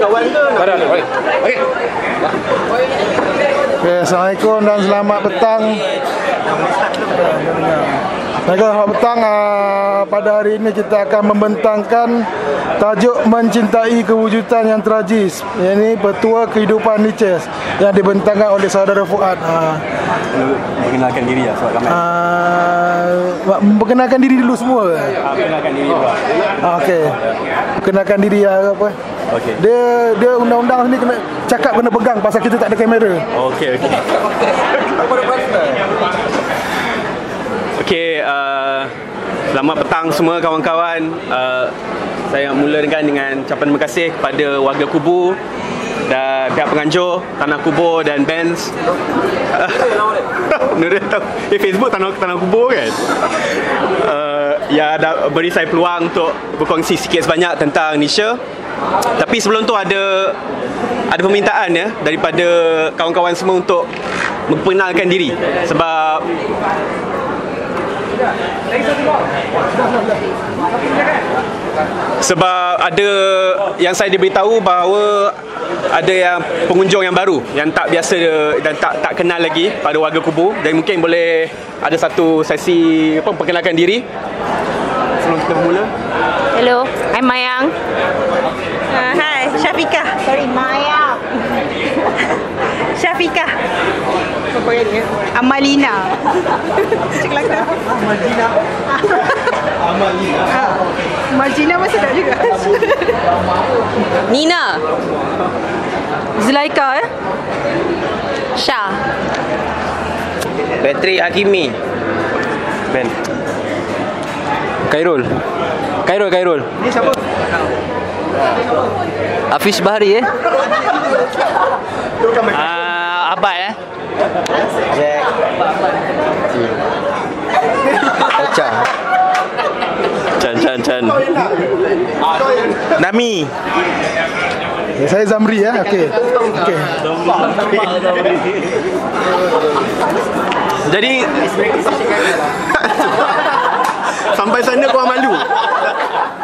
lawan ke? Okey. Okay, Assalamualaikum dan selamat petang. Selamat petang. Pada hari ini kita akan membentangkan tajuk Mencintai Kewujudan yang Tragis. Ini Petua Kehidupan Nietzsche yang dibentangkan oleh saudara Fuad. Perkenalkan diri lah, sebab ramai. Perkenalkan diri dulu semua. Perkenalkan diri dulu. Okey. Perkenalkan diri apa? Okey. Dia undang-undang ni kena cakap, kena pegang pasal kita tak ada kamera. Okey. Okey, selamat petang semua kawan-kawan. Saya mulakan dengan ucapan terima kasih kepada warga Kubu dan pihak penganjur Tanah Kubur dan Benz. Nurul tahu Facebook Tanah Kubur kan. Ya, ada beri saya peluang untuk berkongsi sikit sebanyak tentang Nietzsche. Tapi sebelum tu ada permintaan ya daripada kawan-kawan semua untuk memperkenalkan diri, sebab ada yang saya diberitahu bahawa ada yang pengunjung yang baru yang tak biasa dan tak kenal lagi pada warga Kubu. Dan mungkin boleh ada satu sesi perkenalkan diri sebelum kita bermula. Hello, I'm Mayang. Hi, Syafiqah. Sorry, Maya. Syafiqah. Amalina. Cik Amalina. Marjina masih tak juga. Nina. Zulaika Syah. Patrick Hakimi. Ben. Khairul. Ni siapa? Hafiz Bahari Abad Jack. Chan. Nami. Saya Zamri ya. Okey. Jadi sampai sana kau malu.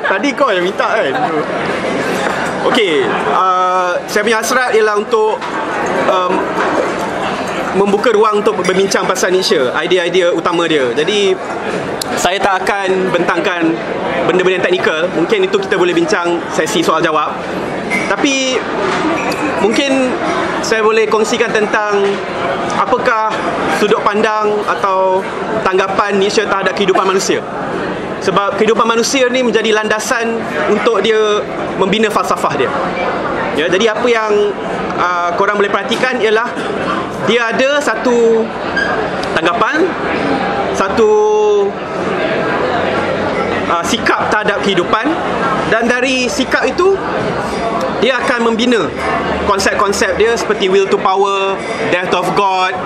Tadi kau yang minta kan. Okey, saya punya hasrat ialah untuk membuka ruang untuk berbincang pasal Nietzsche, idea-idea utama dia. Jadi saya tak akan bentangkan benda-benda yang teknikal. Mungkin itu kita boleh bincang sesi soal jawab. Tapi mungkin saya boleh kongsikan tentang apakah sudut pandang atau tanggapan Nietzsche terhadap kehidupan manusia. Sebab kehidupan manusia ni menjadi landasan untuk dia membina falsafah dia. Ya, jadi apa yang korang boleh perhatikan ialah dia ada satu tanggapan, satu sikap terhadap kehidupan, dan dari sikap itu dia akan membina konsep-konsep dia seperti will to power, death of God,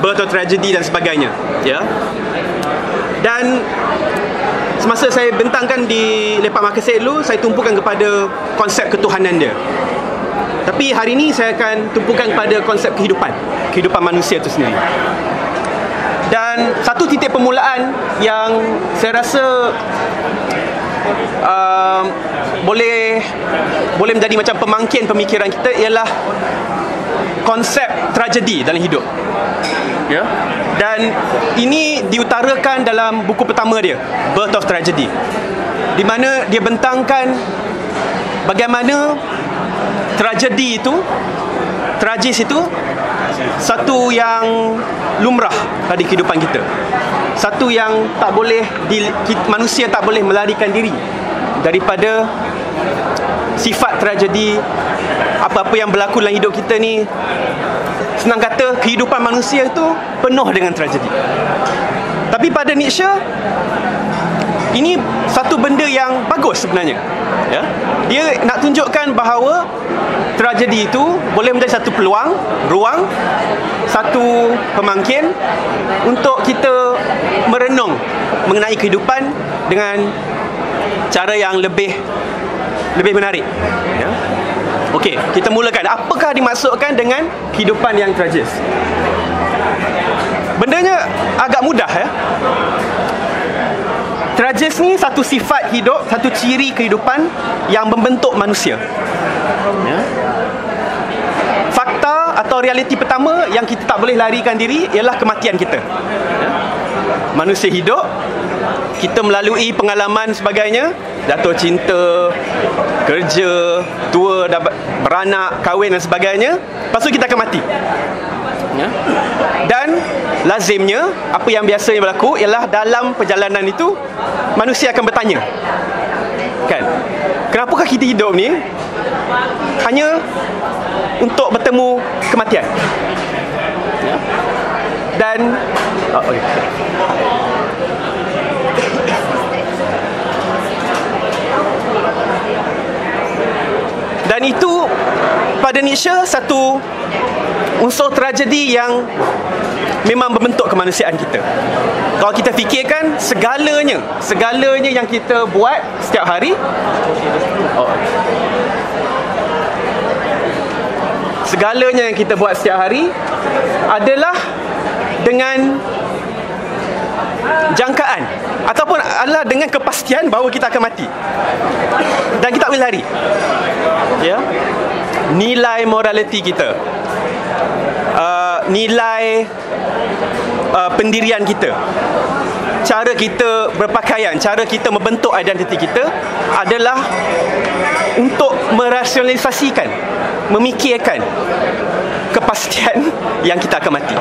birth of tragedy dan sebagainya. Ya. Dan semasa saya bentangkan di Lepak Markasir dulu, saya tumpukan kepada konsep ketuhanan dia. Tapi hari ini saya akan tumpukan kepada konsep kehidupan manusia itu sendiri. Dan satu titik permulaan yang saya rasa boleh menjadi macam pemangkin pemikiran kita ialah konsep tragedi dalam hidup. Ya. Dan ini diutarakan dalam buku pertama dia, Birth of Tragedy, di mana dia bentangkan bagaimana tragedi itu, tragis itu satu yang lumrah pada kehidupan kita. Satu yang tak boleh manusia tak boleh melarikan diri daripada sifat tragedi. Apa-apa yang berlaku dalam hidup kita ni, senang kata kehidupan manusia itu penuh dengan tragedi. Tapi pada Nietzsche, ini satu benda yang bagus sebenarnya. Ya? Dia nak tunjukkan bahawa tragedi itu boleh menjadi satu peluang, ruang, satu pemangkin untuk kita merenung mengenai kehidupan dengan cara yang lebih menarik. Ya? Okey, kita mulakan. Apakah dimaksudkan dengan kehidupan yang tragis? Bendanya agak mudah ya. Tragis ni satu sifat hidup, satu ciri kehidupan yang membentuk manusia. Ya. Fakta atau realiti pertama yang kita tak boleh larikan diri ialah kematian kita. Ya. Manusia hidup, kita melalui pengalaman sebagainya, jatuh cinta, kerja, tua, beranak, kahwin dan sebagainya. Lepas tu kita akan mati. Ya. Dan lazimnya apa yang biasanya berlaku ialah dalam perjalanan itu manusia akan bertanya, kan, kenapakah kita hidup ni hanya untuk bertemu kematian? Ya. Dan okay. Dan itu pada Nietzsche satu unsur tragedi yang memang membentuk kemanusiaan kita. Kalau kita fikirkan segalanya yang kita buat setiap hari, segalanya yang kita buat setiap hari adalah dengan jangkaan ataupun adalah dengan kepastian bahawa kita akan mati dan kita tak boleh lari. Ya, nilai moraliti kita, nilai pendirian kita, cara kita berpakaian, cara kita membentuk identiti kita adalah untuk merasionalisasikan, memikirkan kepastian yang kita akan mati.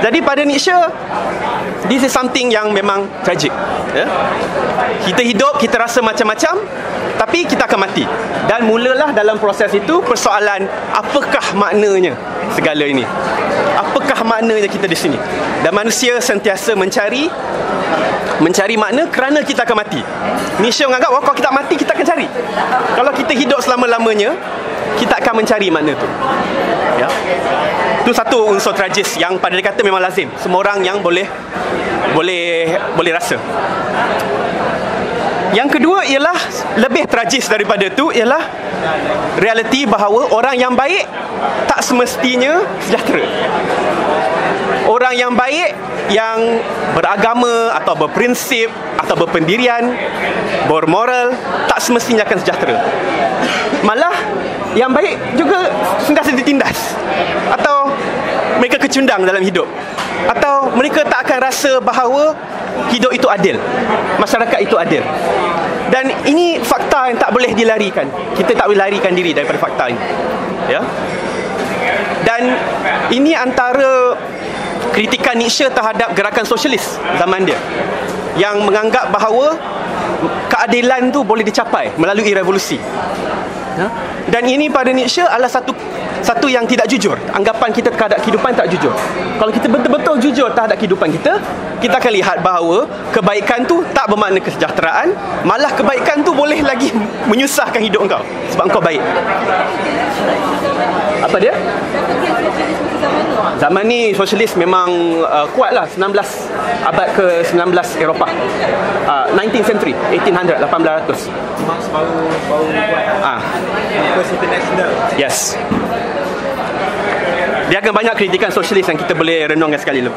Jadi pada Nietzsche, this is something yang memang tragic. Ya? Kita hidup, kita rasa macam-macam, tapi kita akan mati. Dan mulalah dalam proses itu persoalan, apakah maknanya segala ini? Apakah maknanya kita di sini? Dan manusia sentiasa mencari makna kerana kita akan mati. Nietzsche menganggap kalau kita mati, kita akan cari. Kalau kita hidup selama-lamanya, kita akan mencari makna tu. Ya. Itu satu unsur tragis yang pada dia kata memang lazim. Semua orang yang boleh rasa. Yang kedua ialah lebih tragis daripada itu ialah realiti bahawa orang yang baik tak semestinya sejahtera. Orang yang baik, yang beragama atau berprinsip atau berpendirian, bermoral, tak semestinya akan sejahtera. Malah yang baik juga sentiasa ditindas, atau mereka kecundang dalam hidup, atau mereka tak akan rasa bahawa hidup itu adil, masyarakat itu adil. Dan ini fakta yang tak boleh dilarikan. Kita tak boleh larikan diri daripada fakta ini. Ya. Dan ini antara kritikan Nietzsche terhadap gerakan sosialis zaman dia, yang menganggap bahawa keadilan tu boleh dicapai melalui revolusi. Ya? Dan ini pada Nietzsche adalah satu yang tidak jujur. Anggapan kita terhadap kehidupan tak jujur. Kalau kita betul-betul jujur terhadap kehidupan kita, kita akan lihat bahawa kebaikan tu tak bermakna kesejahteraan, malah kebaikan tu boleh lagi menyusahkan hidup engkau sebab engkau baik. Apa dia? Zaman ni sosialis memang kuatlah. abad ke-19 Eropah, 19th century, 1800, 1800. Marx baru buat First International. Yes. Dia akan banyak kritikan sosialis yang kita boleh renungkan sekali dulu.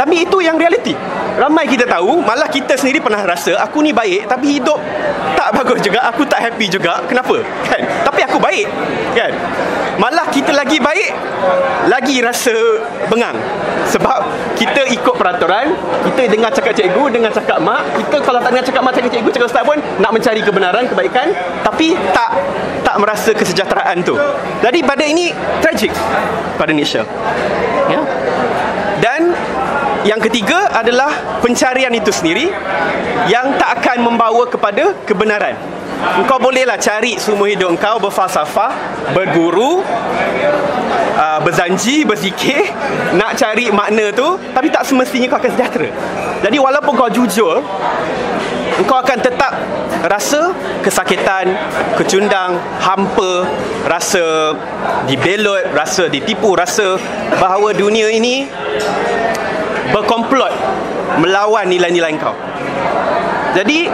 Tapi itu yang realiti. Ramai kita tahu, malah kita sendiri pernah rasa aku ni baik tapi hidup tak bagus juga, aku tak happy juga. Kenapa? Kan? Tapi aku baik, kan? Malah kita lagi baik, lagi rasa bengang. Sebab kita ikut peraturan, kita dengar cakap cikgu, dengar cakap mak. Kita kalau tak dengar cakap mak, cakap cikgu, cakap ustaz pun nak mencari kebenaran, kebaikan, tapi tak merasa kesejahteraan tu. Jadi pada ini tragik pada Nietzsche. Ya. Dan yang ketiga adalah pencarian itu sendiri yang tak akan membawa kepada kebenaran. Engkau bolehlah cari semua hidup engkau, berfalsafah, berguru, berzanji, berzikir, nak cari makna tu, tapi tak semestinya kau akan sejahtera. Jadi walaupun kau jujur, engkau akan tetap rasa kesakitan, kecundang, hampa, rasa dibelut, rasa ditipu, rasa bahawa dunia ini berkomplot melawan nilai-nilai kau. Jadi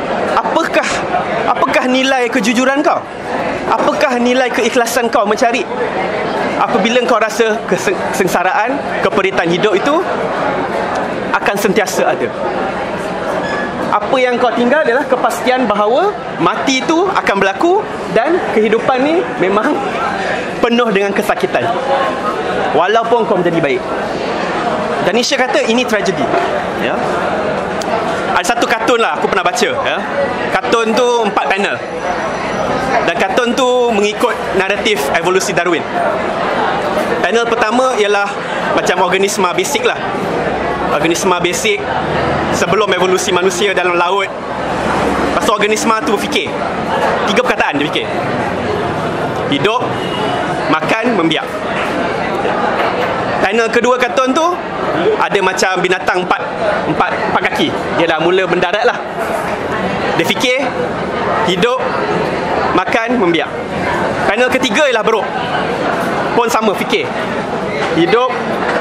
apakah nilai kejujuran kau? Apakah nilai keikhlasan kau mencari? Apabila kau rasa kesengsaraan, keperitan hidup itu akan sentiasa ada. apa yang kau tinggal adalah kepastian bahawa mati itu akan berlaku dan kehidupan ni memang penuh dengan kesakitan walaupun kau menjadi baik. Dan Nietzsche kata ini tragedi, ya. Ada satu kartun lah aku pernah baca, ya. Kartun tu 4 panel. Dan kartun tu mengikut naratif evolusi Darwin. Panel pertama ialah macam organisma basic lah. Organisma basic sebelum evolusi manusia dalam laut. Lepas tu organisma tu berfikir. 3 perkataan dia fikir: hidup, makan, membiak. Panel kedua kartun tu ada macam binatang empat kaki. Dia dah mula mendarat lah. Dia fikir hidup, makan, membiak. Panel ketiga ialah beruk. Pun sama fikir hidup,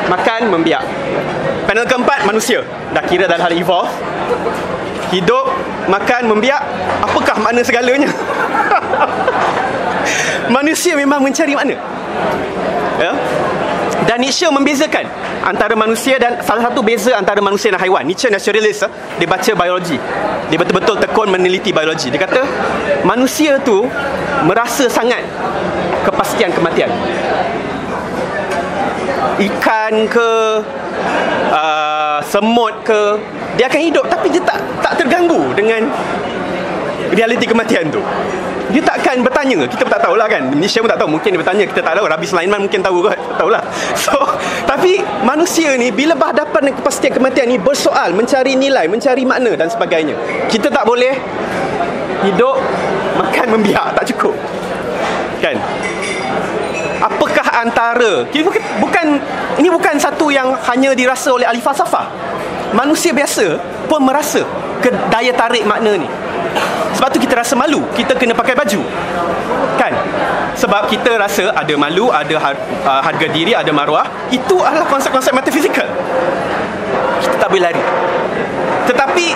makan, membiak. Panel keempat manusia. Dah kira dalam hal evolve. Hidup, makan, membiak. Apakah makna segalanya? Manusia memang mencari makna, ya? Dan Nietzsche membezakan antara manusia dan salah satu beza antara manusia dan haiwan. Nietzsche naturalist, dia baca biologi. Dia betul-betul tekun meneliti biologi. Dia kata manusia tu merasa sangat kepastian kematian. Ikan ke semut ke, dia akan hidup tapi dia tak terganggu dengan realiti kematian tu. Dia takkan bertanya. Kita pun tak tahulah kan. Nietzsche pun tak tahu. Mungkin dia bertanya, kita tak tahu. Rabbi Sulaiman mungkin tahu kot. Tak tahulah. So, tapi manusia ni bila berhadapan dengan kepastian kematian ni, bersoal, mencari nilai, mencari makna dan sebagainya. Kita tak boleh hidup, makan, membiak. Tak cukup, kan? Apakah antara, ini bukan satu yang hanya dirasa oleh ahli falsafah. Manusia biasa pun merasa daya tarik makna ni. Sebab tu kita rasa malu kita kena pakai baju, kan? Sebab kita rasa ada malu, ada harga diri, ada maruah. Itu adalah konsep-konsep metafizikal. Kita tak boleh lari. Tetapi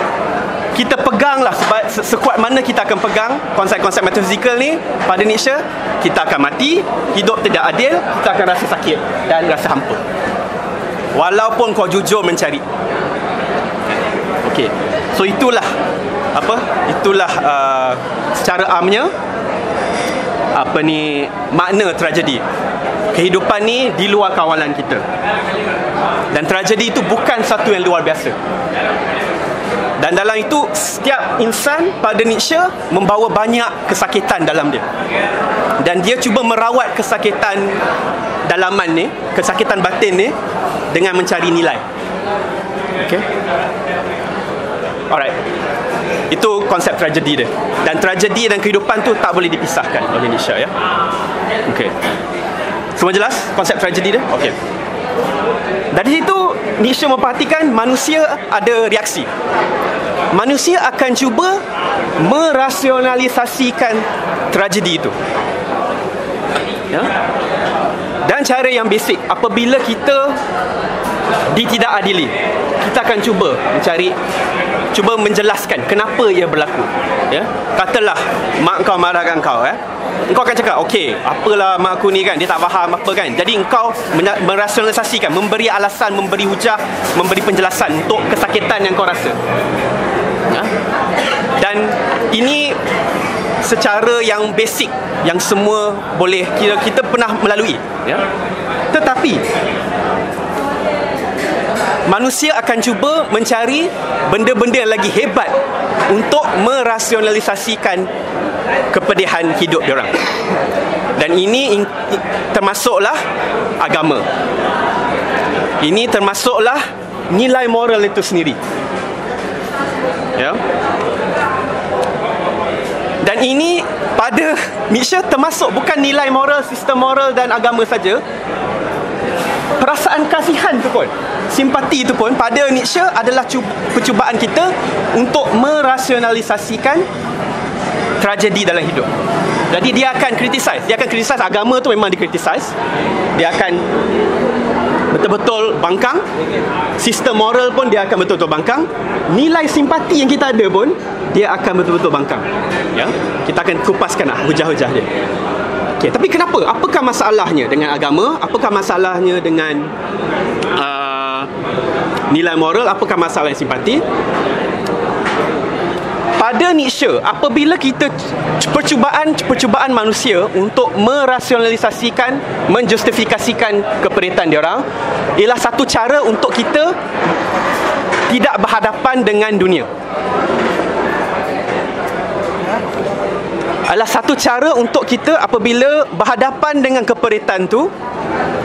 kita peganglah, sekuat mana kita akan pegang konsep-konsep metafizikal ni. Pada Nietzsche, kita akan mati, hidup tidak adil, kita akan rasa sakit dan rasa hampa walaupun kau jujur mencari. Okey. So itulah secara amnya makna tragedi. Kehidupan ni di luar kawalan kita. Dan tragedi itu bukan satu yang luar biasa. Dan dalam itu setiap insan pada Nietzsche membawa banyak kesakitan dalam dia. Dan dia cuba merawat kesakitan dalaman ni, kesakitan batin ni dengan mencari nilai. Okay? Alright. Itu konsep tragedi dia. Dan tragedi dan kehidupan tu tak boleh dipisahkan oleh Nietzsche, ya. Okey. Semua jelas konsep tragedi dia? Okey. Dari situ Nietzsche memperhatikan manusia ada reaksi. Manusia akan cuba merasionalisasikan tragedi itu. Ya. Dan cara yang basic, apabila kita ditidakadili, kita akan cuba menjelaskan kenapa ia berlaku, ya. Katalah mak kau marahkan kau, engkau akan cakap, okey, apalah mak aku ni kan, dia tak faham apa kan. Jadi engkau merasionalisasikan, memberi alasan, memberi hujah, memberi penjelasan untuk kesakitan yang kau rasa, ya? Dan ini secara yang basic, yang semua boleh kita pernah melalui, ya. Tetapi manusia akan cuba mencari benda-benda yang lagi hebat untuk merasionalisasikan kepedihan hidup diorang. Dan ini termasuklah agama. Ini termasuklah nilai moral itu sendiri, ya. Dan ini pada Nietzsche termasuk bukan nilai moral, sistem moral dan agama saja. Perasaan kasihan tu pun, simpati itu pun pada Nietzsche adalah percubaan kita untuk merasionalisasikan tragedi dalam hidup. Jadi dia akan criticize. Agama tu memang dikritisize. Dia akan betul-betul bangkang. Sistem moral pun dia akan betul-betul bangkang. Nilai simpati yang kita ada pun dia akan betul-betul bangkang, ya. Kita akan kupaskan hujah-hujah dia. Okay, tapi kenapa? Apakah masalahnya dengan agama? Apakah masalahnya dengan nilai moral? Apakah masalah yang simpati? pada Nietzsche, apabila kita percubaan manusia untuk merasionalisasikan, menjustifikasikan keperitan diorang, ialah satu cara untuk kita tidak berhadapan dengan dunia. Adalah satu cara untuk kita apabila berhadapan dengan keperitan tu,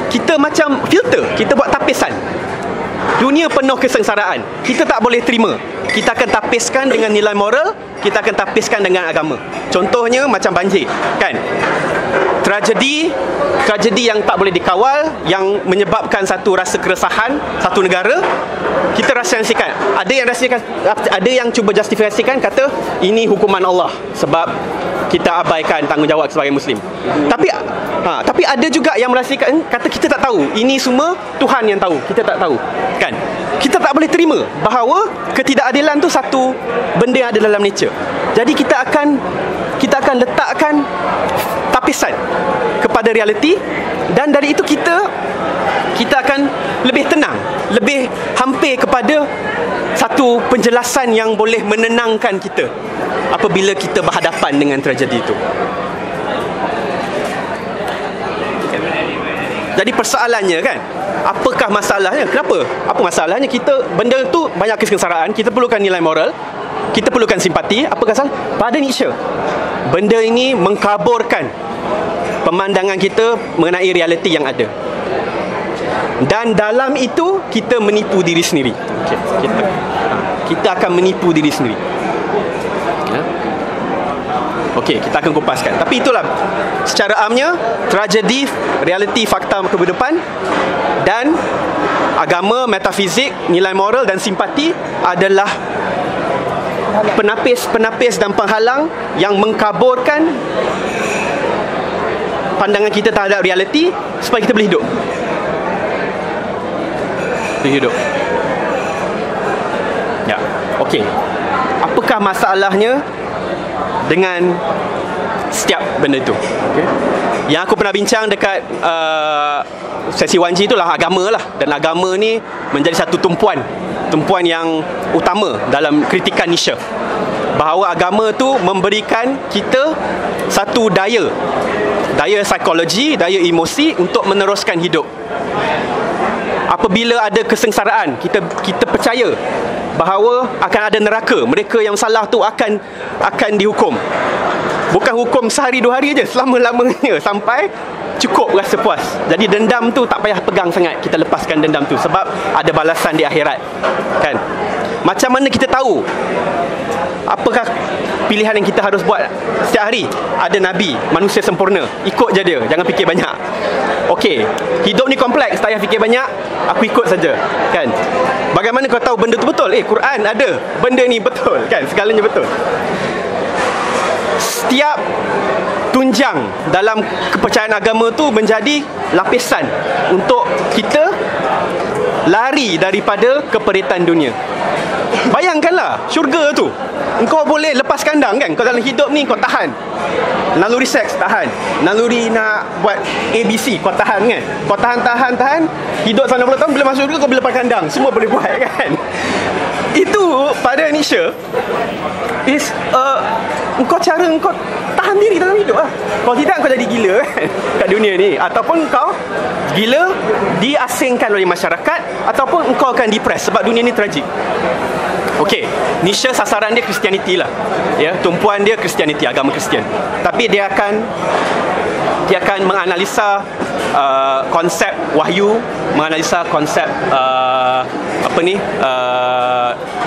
kita macam filter, kita buat tapisan. Dunia penuh kesengsaraan, kita tak boleh terima. Kita akan tapiskan dengan nilai moral, kita akan tapiskan dengan agama. Contohnya macam banjir, kan? Tragedi yang tak boleh dikawal, yang menyebabkan satu rasa keresahan satu negara, kita rasionalisikan. Ada yang cuba justifikasikan, kata ini hukuman Allah sebab kita abaikan tanggungjawab sebagai Muslim. Tapi ada juga yang merasaikan, kata kita tak tahu, ini semua Tuhan yang tahu, kita tak tahu, kan? Kita tak boleh terima bahawa ketidakadilan tu satu benda yang ada dalam nature. Jadi kita akan letakkan tapisan kepada realiti, dan dari itu kita akan lebih tenang, lebih hampir kepada satu penjelasan yang boleh menenangkan kita apabila kita berhadapan dengan tragedi itu. Jadi persoalannya, kan, apakah masalahnya? Kenapa? Apa masalahnya? Benda tu banyak kesengsaraan, kita perlukan nilai moral, kita perlukan simpati. Apa kesalahan? Pada Nietzsche, benda ini mengkaburkan pemandangan kita mengenai realiti yang ada. Dan dalam itu kita menipu diri sendiri. Kita akan menipu diri sendiri. Okey, kita akan kupaskan. Tapi itulah secara amnya tragedi, realiti, fakta kehidupan, dan agama, metafizik, nilai moral dan simpati adalah penapis dan penghalang yang mengkaburkan pandangan kita terhadap realiti supaya kita boleh hidup. Ya, okey. Apakah masalahnya dengan setiap benda itu? Okay. Yang aku pernah bincang dekat sesi 1G itulah agama lah. Dan agama ni menjadi satu tumpuan yang utama dalam kritikan Nietzsche, bahawa agama tu memberikan kita satu daya psikologi, daya emosi untuk meneruskan hidup. Apabila ada kesengsaraan, kita percaya bahawa akan ada neraka. Mereka yang salah tu akan dihukum. Bukan hukum sehari dua hari je, selama-lamanya sampai cukup rasa puas. Jadi dendam tu tak payah pegang sangat, kita lepaskan dendam tu sebab ada balasan di akhirat, kan? Macam mana kita tahu apakah pilihan yang kita harus buat setiap hari? Ada Nabi, manusia sempurna, ikut je dia, jangan fikir banyak. Okey, hidup ni kompleks, tak payah fikir banyak, aku ikut saja, kan? Bagaimana kau tahu benda tu betul? Quran ada, benda ni betul, kan? Segalanya betul. Setiap tunjang dalam kepercayaan agama tu menjadi lapisan untuk kita lari daripada keperitan dunia. Bayangkanlah syurga tu, engkau boleh lepas kandang, kan? Kau dalam hidup ni kau tahan naluri seks, tahan naluri nak buat ABC, kau tahan, kan? Kau tahan hidup 90 tahun, bila masuk syurga kau boleh lepas kandang, semua boleh buat, kan? Itu pada Nietzsche is engkau tahan diri dalam hidup lah. Kalau tidak kau jadi gila, kan, kat dunia ni, ataupun kau gila diasingkan oleh masyarakat, ataupun engkau akan depres sebab dunia ni tragik. Okey, Nietzsche sasaran dia Kristianiti lah, ya, tumpuan dia Kristianiti, agama Kristian. Tapi dia akan menganalisa konsep wahyu, menganalisa konsep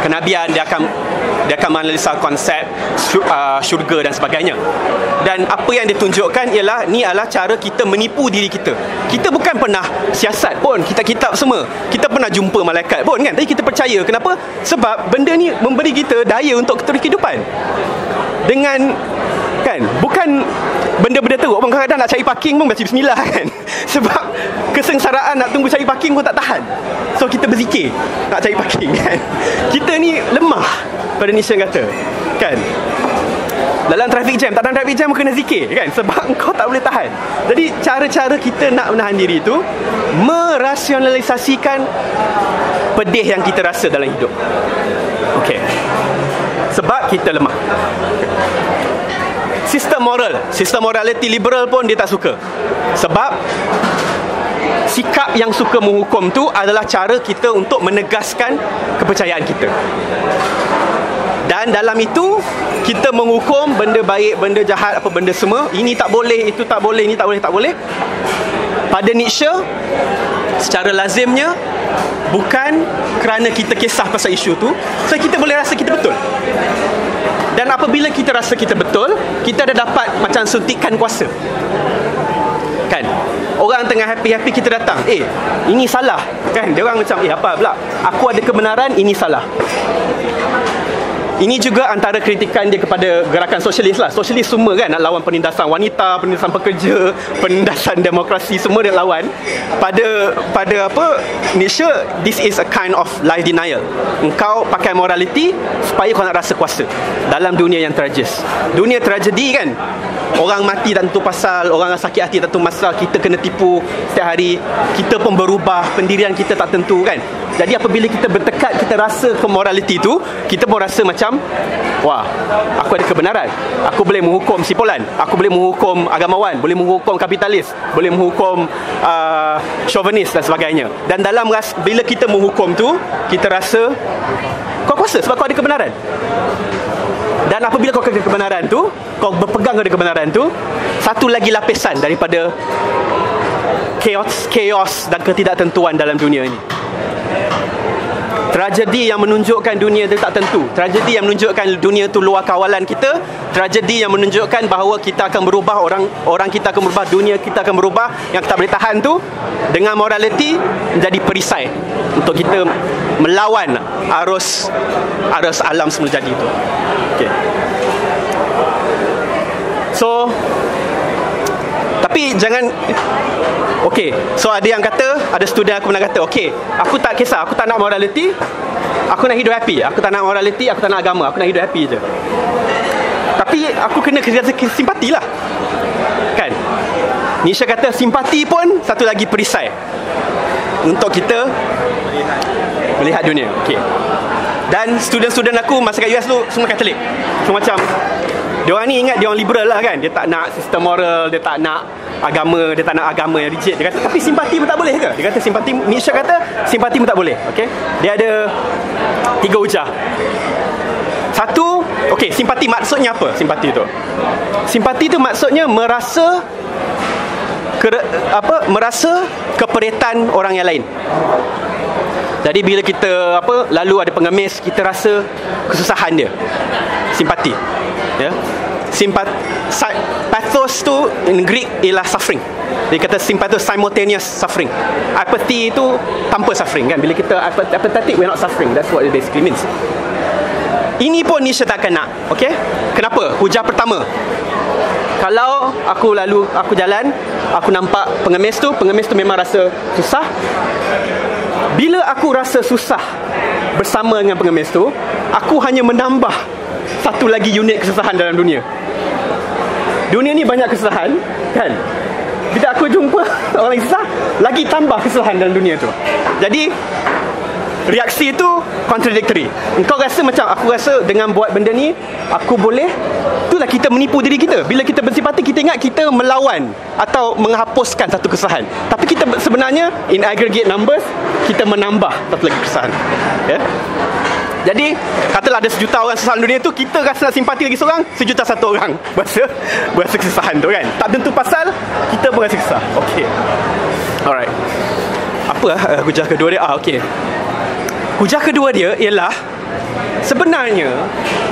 kenabian, dia akan menganalisa konsep syurga dan sebagainya. Dan apa yang ditunjukkan ialah ni adalah cara kita menipu diri kita. Kita bukan pernah siasat pun, kita kitab semua, kita pernah jumpa malaikat pun, kan? Tapi kita percaya. Kenapa? Sebab benda ni memberi kita daya untuk terus kehidupan. Dengan, kan, bukan benda-benda teruk pun. Kadang-kadang nak cari parking pun baca bismillah, kan? Sebab kesengsaraan nak tunggu cari parking pun tak tahan. So kita berzikir nak cari parking, kan? Kita ni lemah pada Nietzsche kata, kan? Dalam traffic jam, tak dalam traffic jam kena zikir, kan? Sebab kau tak boleh tahan. Jadi cara-cara kita nak menahan diri itu merasionalisasikan pedih yang kita rasa dalam hidup. Okey. Sebab kita lemah. Sistem morality liberal pun dia tak suka. Sebab sikap yang suka menghukum tu adalah cara kita untuk menegaskan kepercayaan kita. Dan dalam itu kita menghukum benda baik, benda jahat, apa benda semua. Ini tak boleh, itu tak boleh, ini tak boleh, tak boleh. Pada Nietzsche, secara lazimnya bukan kerana kita kisah pasal isu tu, so kita boleh rasa kita betul. Dan apabila kita rasa kita betul, kita dah dapat macam suntikan kuasa. Kan? Orang tengah happy-happy, kita datang, ini salah. Kan? Dia orang macam, apa pula? Aku ada kebenaran, ini salah. Ini juga antara kritikan dia kepada gerakan sosialis lah. Sosialis semua kan nak lawan penindasan wanita, penindasan pekerja, penindasan demokrasi, semua dia lawan. Pada apa, Nietzsche, this is a kind of life denial. Engkau pakai morality supaya kau nak rasa kuasa dalam dunia yang tragis. Dunia tragedi kan, orang mati tak tentu pasal, orang sakit hati tak tentu pasal, kita kena tipu setiap hari, kita pun berubah, pendirian kita tak tentu kan. Jadi apabila kita bertekad, kita rasa ke morality tu, kita pun rasa macam, wah, aku ada kebenaran. Aku boleh menghukum sipolan, aku boleh menghukum agamawan, boleh menghukum kapitalis, boleh menghukum chauvinis dan sebagainya. Dan dalam bila kita menghukum tu, kita rasa kau kuasa sebab kau ada kebenaran. Dan apabila kau ada kebenaran tu, kau berpegang pada kebenaran tu, satu lagi lapisan daripada chaos dan ketidaktentuan dalam dunia ini. Tragedi yang menunjukkan dunia itu tak tentu, tragedi yang menunjukkan dunia itu luar kawalan kita, tragedi yang menunjukkan bahawa kita akan berubah, orang kita akan berubah, dunia kita akan berubah, yang kita boleh tahan tu dengan morality menjadi perisai untuk kita melawan arus alam semula jadi itu. Okay. So, tapi jangan. Okay, so ada yang kata, ada student aku pernah kata, okay, aku tak kisah, aku tak nak morality, aku nak hidup happy. Aku tak nak morality, aku tak nak agama, aku nak hidup happy je. Tapi aku kena simpati lah, kan? Nietzsche kata simpati pun satu lagi perisai untuk kita melihat dunia. Okay. Dan student-student aku masa kat US tu semua Katolik. So macam diorang ni ingat diorang liberal lah kan, dia tak nak sistem moral, dia tak nak agama, dia tak nak agama yang rigid. Dia kata tapi simpati pun tak boleh ke? Dia kata simpati, Nietzsche kata simpati pun tak boleh. Okay? Dia ada 3 hujah. Satu, okay, simpati maksudnya apa? Simpati tu, simpati tu maksudnya merasa merasa keperitan orang yang lain. Jadi bila kita lalu ada pengemis, kita rasa kesusahan dia. Simpati. Ya. Pathos tu in Greek ialah suffering. Dia kata sympathos simultaneous suffering. Apathy tu tanpa suffering kan. Bila kita apathetic, we're not suffering. That's what it basically means. Ini pun Nietzsche tak akan nak. Okay? Kenapa? Hujah pertama, kalau aku jalan, aku nampak pengemis tu memang rasa susah. Bila aku rasa susah bersama dengan pengemis tu, aku hanya menambah satu lagi unit kesusahan dalam dunia. Dunia ni banyak kesusahan, kan? Bila aku jumpa orang yang susah, lagi tambah kesusahan dalam dunia tu. Jadi reaksi itu contradictory. Engkau rasa macam, aku rasa dengan buat benda ni aku boleh. Itulah kita menipu diri kita. Bila kita bersimpati, kita ingat kita melawan atau menghapuskan satu kesusahan, tapi kita sebenarnya in aggregate numbers, kita menambah satu lagi kesusahan. Ya? Jadi katalah ada 1 juta orang susah dunia tu, kita rasa nak simpati lagi seorang, 1 juta 1 orang berasa kesusahan tu kan. Tak tentu pasal, kita pun rasa susah. Okay, alright. Apa hujah kedua dia? Okay, hujah kedua dia ialah sebenarnya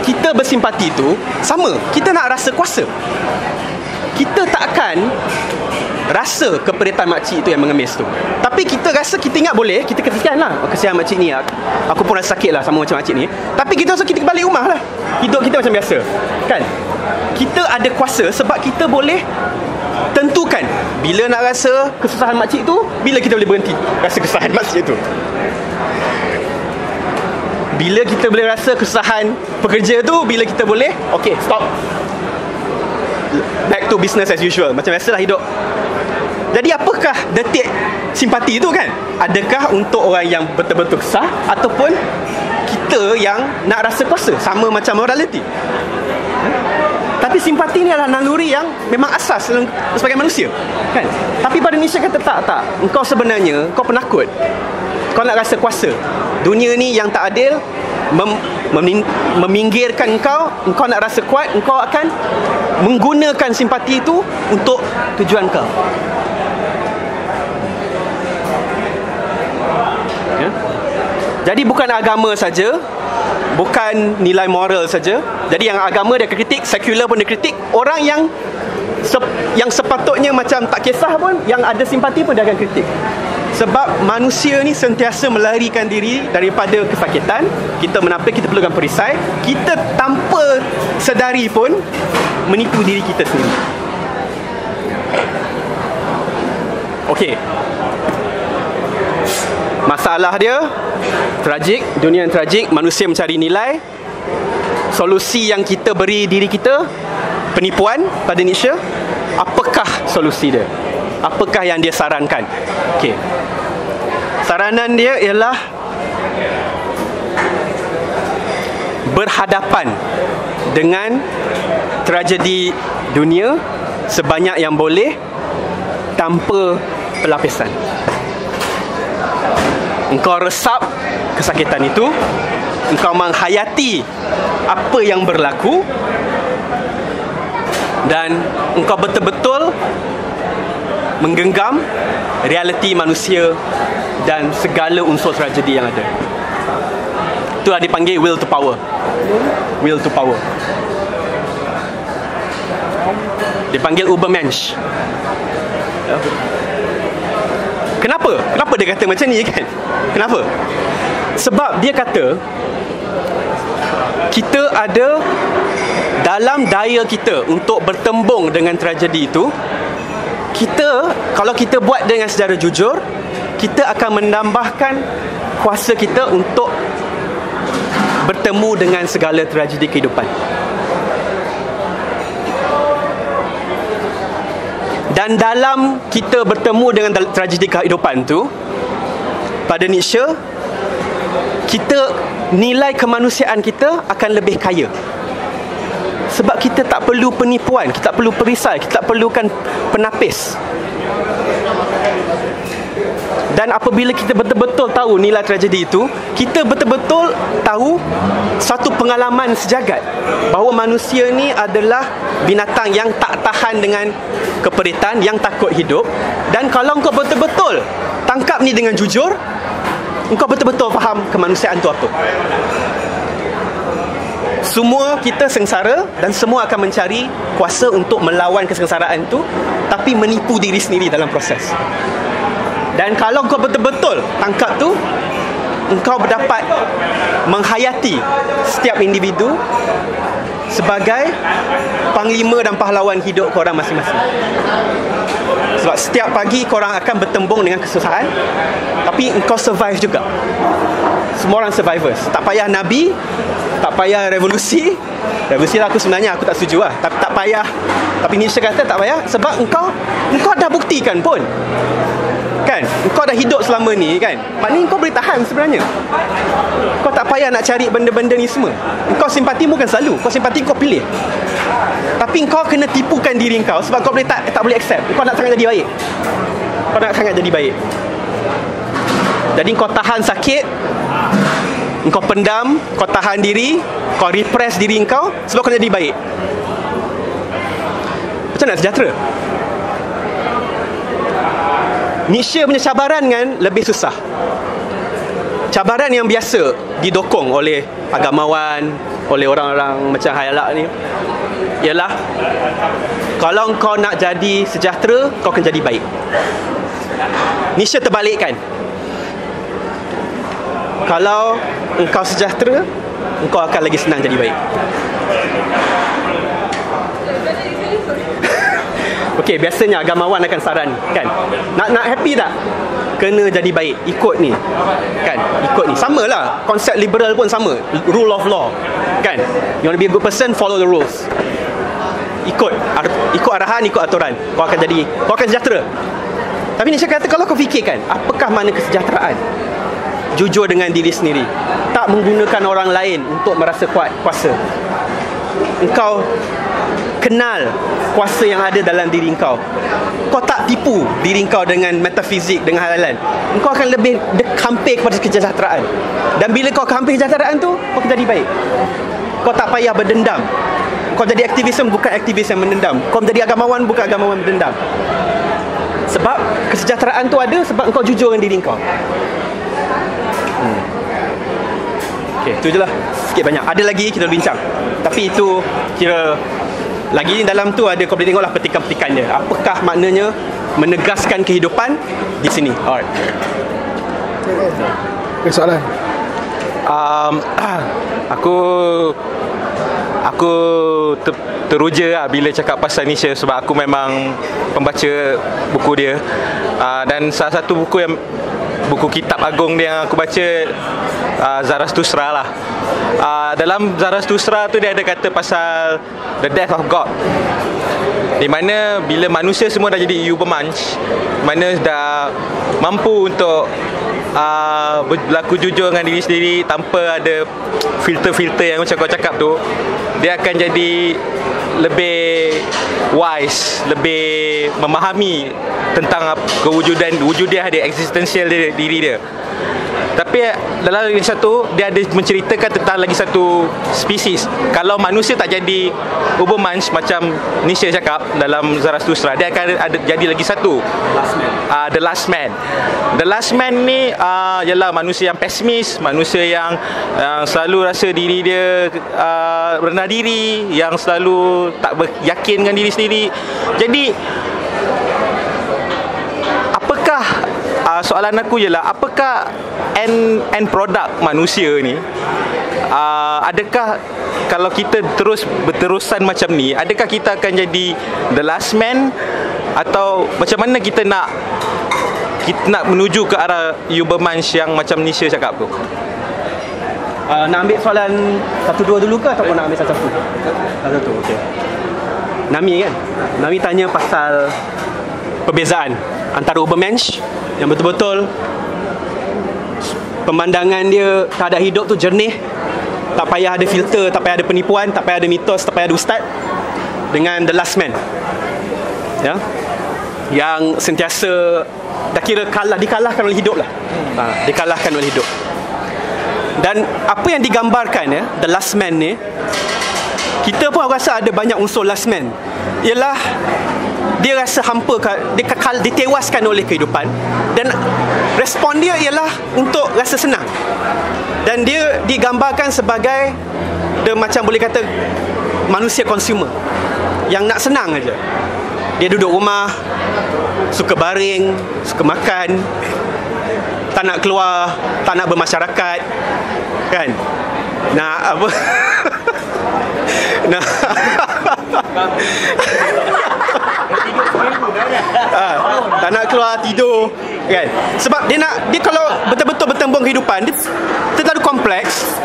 kita bersimpati tu sama, kita nak rasa kuasa. Kita takkan rasa keperitan makcik tu yang mengemis tu, tapi kita rasa, kita ingat boleh, kita kesian lah, kesian makcik ni, aku pun rasa sakit lah sama macam makcik ni, tapi kita rasa kita balik rumah lah, hidup kita macam biasa kan. Kita ada kuasa sebab kita boleh tentukan bila nak rasa kesusahan makcik tu, bila kita boleh berhenti rasa kesusahan makcik tu. Bila kita boleh rasa kesusahan pekerja tu, bila kita boleh, okay, stop, back to business as usual, macam biasalah hidup. Jadi apakah detik simpati itu kan? Adakah untuk orang yang betul-betul kesah, ataupun kita yang nak rasa kuasa, sama macam morality. Tapi simpati ni adalah naluri yang memang asas sebagai manusia, kan? Tapi pada Nietzsche kata tak. Engkau sebenarnya kau penakut. Kau nak rasa kuasa. Dunia ni yang tak adil meminggirkan engkau nak rasa kuat, engkau akan menggunakan simpati itu untuk tujuan kau. Ya? Jadi bukan agama saja, bukan nilai moral saja. Jadi yang agama dia kritik, sekular pun dia kritik. Orang yang sepatutnya macam tak kisah pun, yang ada simpati pun dia akan kritik. Sebab manusia ni sentiasa melarikan diri daripada kesakitan. Kita menapa, kita perlukan perisai. Kita tanpa sedari pun menipu diri kita sendiri. Okey. Masalah dia tragik, dunia yang tragik, manusia mencari nilai. Solusi yang kita beri diri kita, penipuan pada Nietzsche. Apakah solusi dia? Apakah yang dia sarankan? Okey. Saranan dia ialah berhadapan dengan tragedi dunia sebanyak yang boleh tanpa pelapisan. Engkau resap kesakitan itu, engkau menghayati apa yang berlaku, dan engkau betul-betul menggenggam realiti manusia dan segala unsur tragedi yang ada. Itulah dipanggil will to power. Will to power. Dipanggil Übermensch. Kenapa? Kenapa dia kata macam ni, kan? Kenapa? Sebab dia kata kita ada dalam daya kita untuk bertembung dengan tragedi itu. Kita, kalau kita buat dengan secara jujur, kita akan menambahkan kuasa kita untuk bertemu dengan segala tragedi kehidupan. Dan dalam kita bertemu dengan tragedi kehidupan tu, pada Nietzsche, kita, nilai kemanusiaan kita akan lebih kaya. Sebab kita tak perlu penipuan, kita tak perlu perisai, kita tak perlukan penapis. Dan apabila kita betul-betul tahu nilai tragedi itu, kita betul-betul tahu satu pengalaman sejagat bahawa manusia ni adalah binatang yang tak tahan dengan keperitan, yang takut hidup. Dan kalau engkau betul-betul tangkap ni dengan jujur, engkau betul-betul faham kemanusiaan tu apa. Semua kita sengsara dan semua akan mencari kuasa untuk melawan kesengsaraan itu, tapi menipu diri sendiri dalam proses. Dan kalau kau betul-betul tangkap tu, engkau dapat menghayati setiap individu sebagai panglima dan pahlawan hidup korang masing-masing. Sebab setiap pagi korang akan bertembung dengan kesusahan, tapi engkau survive juga. Semua orang survivors. Tak payah Nabi, tak payah revolusi. Revolusi lah sebenarnya aku tak setuju lah. Tapi tak payah. Tapi Nietzsche kata tak payah. Sebab engkau dah buktikan pun, kan? Engkau dah hidup selama ni, kan? Maknanya engkau boleh tahan sebenarnya. Kau tak payah nak cari benda-benda ni semua. Engkau simpati bukan selalu. Kau simpati kau pilih. Tapi engkau kena tipukan diri engkau. Sebab kau boleh tak boleh accept. Kau nak sangat jadi baik. Kau nak sangat jadi baik. Jadi kau tahan sakit, engkau pendam, kau tahan diri, kau repress diri engkau sebab kau jadi baik. Macam nak sejahtera? Nietzsche punya cabaran kan lebih susah. Cabaran yang biasa didokong oleh agamawan, oleh orang-orang macam Hayalak ni, ialah kalau kau nak jadi sejahtera, kau akan jadi baik. Nietzsche terbalikkan. Kalau engkau sejahtera, engkau akan lagi senang jadi baik. Okey, biasanya agamawan akan saran, kan? Nak happy tak? Kena jadi baik, ikut ni. Kan? Ikut ni. Samalah, konsep liberal pun sama. Rule of law. Kan? You want to be a good person, follow the rules. Ikut arahan, ikut aturan. Kau akan sejahtera. Tapi Nietzsche kata kalau kau fikirkan, apakah makna kesejahteraan? jujur dengan diri sendiri, tak menggunakan orang lain untuk merasa kuasa. Engkau kenal kuasa yang ada dalam diri engkau. Kau tak tipu diri engkau dengan metafizik, dengan hal-hal. Engkau akan lebih hampir kepada kesejahteraan. Dan bila kau hampir kesejahteraan tu, kau akan jadi baik. Kau tak payah berdendam. Kau jadi aktivism, bukan aktivis yang mendendam. Kau menjadi agamawan, bukan agamawan berdendam. Sebab kesejahteraan tu ada sebab engkau jujur dengan diri engkau. Okay, itu je lah. Sikit banyak. Ada lagi kita bincang. Tapi itu kira lagi dalam tu ada, kau boleh tengoklah petikan-petikan dia. Apakah maknanya menegaskan kehidupan di sini. Alright. Okay, soalan. Aku teruja lah bila cakap pasal Nietzsche sebab aku memang pembaca buku dia. Dan salah satu buku kitab agung dia yang aku baca, Zarathustra lah. Dalam Zarathustra tu dia ada kata pasal the death of God, di mana bila manusia semua dah jadi Übermensch, mana dah mampu untuk berlaku jujur dengan diri sendiri tanpa ada filter-filter yang macam kau cakap tu, dia akan jadi lebih wise, lebih memahami tentang wujudiah dia, eksistensial diri dia. Tapi dalam lagi satu, dia ada menceritakan tentang lagi satu spesies. Kalau manusia tak jadi Übermensch macam Nietzsche cakap dalam Zarathustra, dia akan ada jadi lagi satu, the last man. The last man ni ialah manusia yang pesimis, manusia yang selalu rasa diri dia rendah diri, yang selalu tak yakin dengan diri sendiri. Jadi apakah soalan aku ialah, apakah end product manusia ni? Adakah kalau kita terus berterusan macam ni, adakah kita akan jadi the last man, atau macam mana kita nak menuju ke arah Übermensch yang macam Nietzsche cakap tu? Nak ambil soalan satu-dua dulu ke ataupun nak ambil satu-satu? Satu-satu, okey. Nami kan? Nami tanya pasal perbezaan antara Übermensch yang betul-betul pemandangan dia terhadap hidup tu jernih, tak payah ada filter, tak payah ada penipuan, tak payah ada mitos, tak payah ada ustaz, dengan the last man, ya, yang sentiasa dah kira dikalahkan oleh hidup lah. Dikalahkan oleh hidup. Dan apa yang digambarkan, ya, the last man ni, kita pun rasa ada banyak unsur last man. Ialah dia rasa hampa, dia ditewaskan oleh kehidupan, dan respon dia ialah untuk rasa senang. Dan dia digambarkan sebagai dia macam boleh kata manusia consumer yang nak senang aja. Dia duduk rumah, suka baring, suka makan, tak nak keluar, tak nak bermasyarakat, kan? Nak apa? Nak tak nak keluar tidur, kan? Sebab dia kalau betul-betul bertembung kehidupan, dia terlalu kompleks.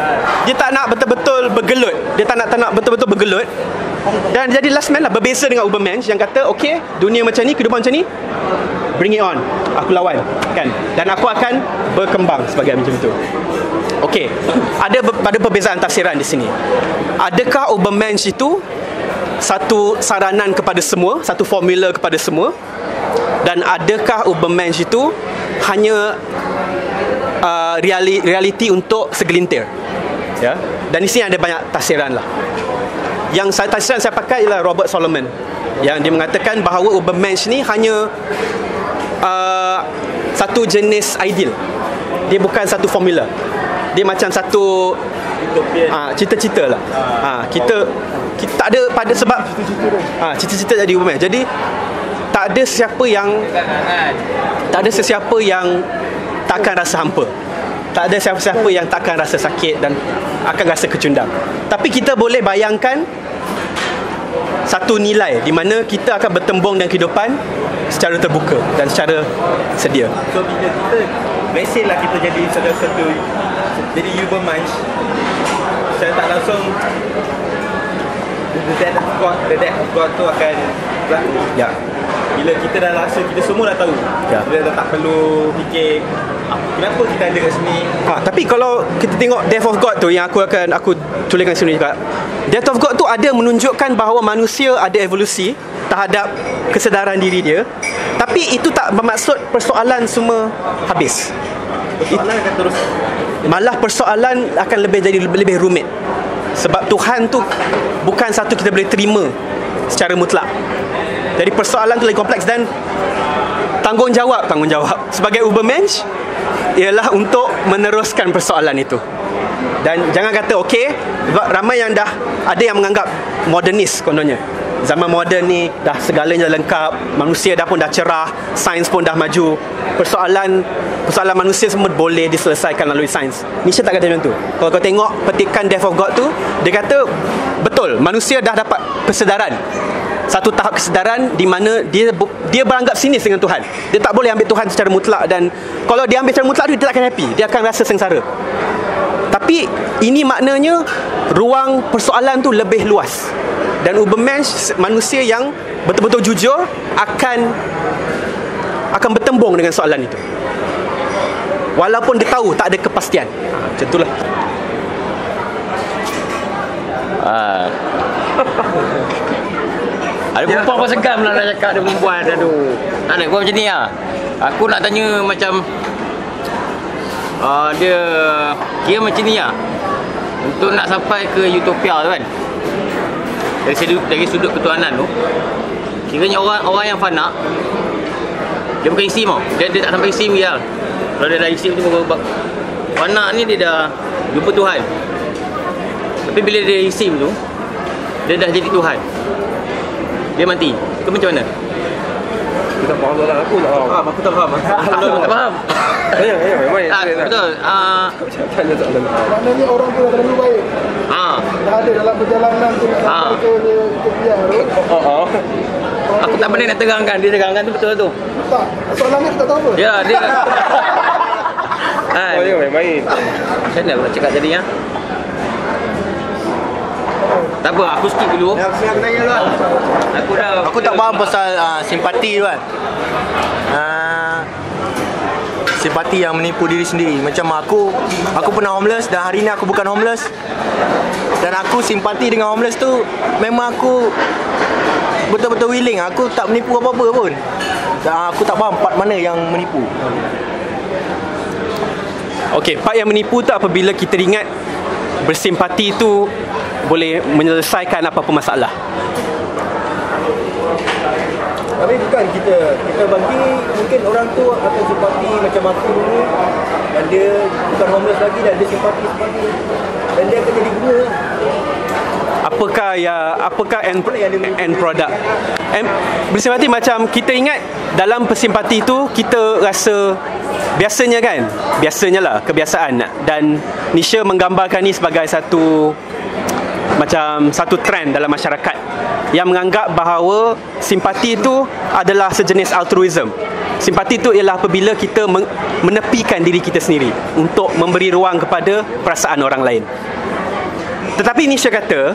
Dia tak nak betul-betul bergelut. Dia tak nak betul-betul bergelut. Dan jadi last man lah. Berbeza dengan Übermensch yang kata, okey, dunia macam ni, kehidupan macam ni, bring it on, aku lawan, kan? Dan aku akan berkembang sebagai macam itu. Okey, ada perbezaan tafsiran di sini. Adakah Übermensch itu satu saranan kepada semua, satu formula kepada semua? Dan adakah Übermensch itu hanya realiti untuk segelintir? Ya. Dan di sini ada banyak tafsiran lah. Yang tafsiran saya pakai ialah Robert Solomon, yang dia mengatakan bahawa Übermensch ni hanya satu jenis ideal. Dia bukan satu formula. Dia macam satu cita-cita lah. Kita tak ada pada sebab cita-cita jadi Übermensch. Jadi tak ada sesiapa yang takkan rasa hampa. Tak ada siapa-siapa yang takkan rasa sakit dan akan rasa kecundang. Tapi kita boleh bayangkan satu nilai di mana kita akan bertembung dengan kehidupan secara terbuka dan secara sedia. So bila kita, let's say lah kita jadi salah satu, jadi Übermensch, secara tak langsung the death of God tu akan berlaku. Ya. Bila kita dah rasa kita semua dah tahu, kita dah tak perlu fikir kenapa kita ada kat sini. Tapi kalau kita tengok Death of God tu, yang aku tuliskan sini juga, Death of God tu ada menunjukkan bahawa manusia ada evolusi terhadap kesedaran diri dia, tapi itu tak bermaksud persoalan semua habis. Persoalan akan terus, Malah persoalan akan lebih rumit. Sebab Tuhan tu bukan satu kita boleh terima secara mutlak. Jadi persoalan tu lagi kompleks, dan tanggungjawab sebagai Ubermensch ialah untuk meneruskan persoalan itu. Dan jangan kata okey, sebab ramai yang dah ada yang menganggap modernis kononnya. Zaman moden ni dah segalanya lengkap, manusia dah cerah, sains pun dah maju. Persoalan manusia semua boleh diselesaikan melalui sains. Nietzsche tak kata macam tu. Kalau kau tengok petikan Death of God tu, dia kata betul, manusia dah dapat kesedaran. Satu tahap kesedaran di mana dia beranggap sinis dengan Tuhan. Dia tak boleh ambil Tuhan secara mutlak, dan kalau dia ambil secara mutlak dia tak akan happy, dia akan rasa sengsara. Tapi ini maknanya ruang persoalan tu lebih luas. Dan Ubermensch, manusia yang betul-betul jujur, akan bertembung dengan soalan itu. Walaupun dia tahu tak ada kepastian. Macam itulah. Ada perempuan pun segan pula nak cakap, ada perempuan. Aduh, tak nak buat macam ni lah. Aku nak tanya macam dia kira macam ni lah, untuk nak sampai ke utopia tu kan, dari sudut ketuhanan tu, kiranya orang yang fana, dia bukan isi mau, dia tak sampai isi dia. Kalau dia dah isi tu fana ni, dia dah jumpa Tuhan. Tapi bila dia isi tu, dia dah jadi Tuhan, dia mati. Itu macam mana? Aku tak faham soalan aku. Aku tak faham. Tak faham. Betul. Tanya soalan. Maknanya orang tu dah terlalu baik. Dah ada dalam perjalanan tu nak sampai ke utopia tu. Aku tak pernah nak terangkan. Dia terangkan tu betul tu. Tak, soalannya kita tak tahu apa. Ya, dia main-main. Macam mana aku nak cakap tadi ya? Tak apa, aku skip dulu. Aku tanya dulu. Aku tak faham pasal simpati tu kan. Simpati yang menipu diri sendiri. Macam aku pernah homeless, dan hari ni aku bukan homeless. Dan aku simpati dengan homeless tu, memang aku betul-betul willing. Aku tak menipu apa-apa pun. Dan aku tak faham part mana yang menipu. Okey, part yang menipu tu apabila kita ingat bersimpati tu boleh menyelesaikan apa-apa masalah. Tapi bukan kita bagi, mungkin orang tu akan simpati macam aku dulu, dan dia bukan homeless lagi, dan dia simpati, dan dia akan jadi guna. Apakah end product? Bersimpati macam kita ingat dalam bersimpati tu kita rasa biasanya lah kebiasaan, dan Nietzsche menggambarkan ni sebagai satu trend dalam masyarakat yang menganggap bahawa simpati itu adalah sejenis altruism. Simpati itu ialah apabila kita menepikan diri kita sendiri untuk memberi ruang kepada perasaan orang lain. Tetapi Nietzsche kata,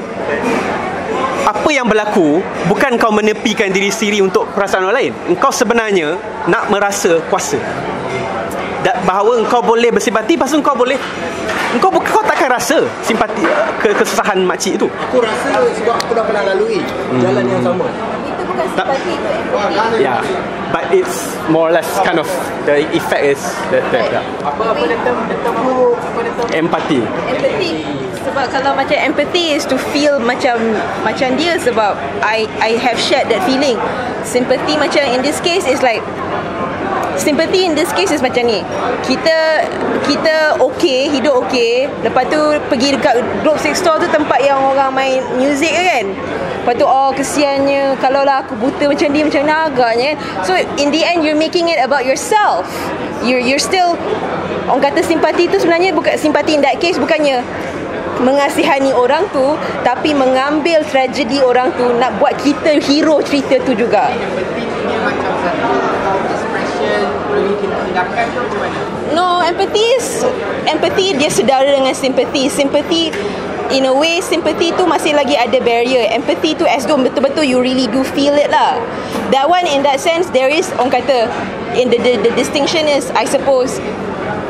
apa yang berlaku bukan kau menepikan diri sendiri untuk perasaan orang lain. Engkau sebenarnya nak merasa kuasa. Bahawa engkau boleh bersimpati, pasal kau takkan rasa simpati kesusahan makcik itu. Aku rasa sebab aku dah pernah lalui jalan yang sama. Itu bukan simpati tu. Yeah, but it's more or less kind of the effect is Apa empathy. empathy. Sebab kalau macam empathy is to feel macam dia, sebab I have shared that feeling. Sympathy macam in this case is like, sympathy in this case is macam ni. Kita okay, hidup okay. Lepas tu pergi dekat Globe 6 Store tu, tempat yang orang main music kan. Lepas tu kesiannya kalau lah aku buta macam dia, macam mana agaknya. So in the end you're making it about yourself. You're still, orang kata simpati tu sebenarnya bukan simpati in that case, bukannya mengasihani orang tu, tapi mengambil tragedi orang tu, nak buat kita hero cerita tu juga. No, empathy dia sedara dengan simpati. Simpati in a way sympathy tu masih lagi ada barrier. Empathy tu as though betul-betul you really do feel it lah. That one in that sense there is, orang kata, in the distinction is, I suppose,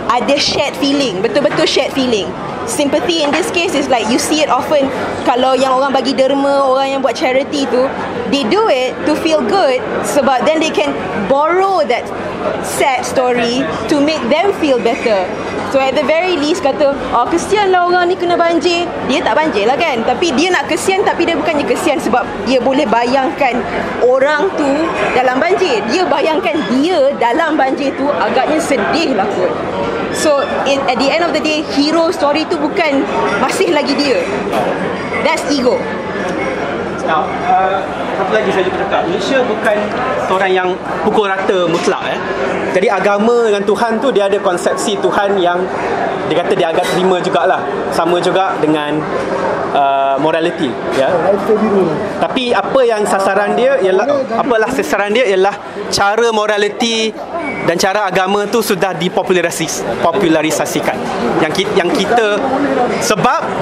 ada shared feeling, betul-betul shared feeling. Sympathy in this case is like you see it often. Kalau yang orang bagi derma, orang yang buat charity tu, they do it to feel good, sebab then they can borrow that sad story to make them feel better. So at the very least kata, oh kesian lah orang ni kena banjir. Dia tak banjir lah kan, tapi dia nak kesian, tapi dia bukannya kesian sebab dia boleh bayangkan orang tu dalam banjir. Dia bayangkan dia dalam banjir tu agaknya sedih lah kot. So at the end of the day, hero story tu bukan masih lagi dia. That's ego. Now, satu lagi saya juga cakap, Malaysia bukan seorang yang pukul rata mutlak. Jadi agama dengan Tuhan tu, dia ada konsepsi Tuhan yang dia kata dia agak terima jugalah. Sama juga dengan morality, ya. Tapi apa yang sasaran dia ialah, apalah sasaran dia ialah cara morality dan cara agama tu sudah dipopularisasikan. Yang kita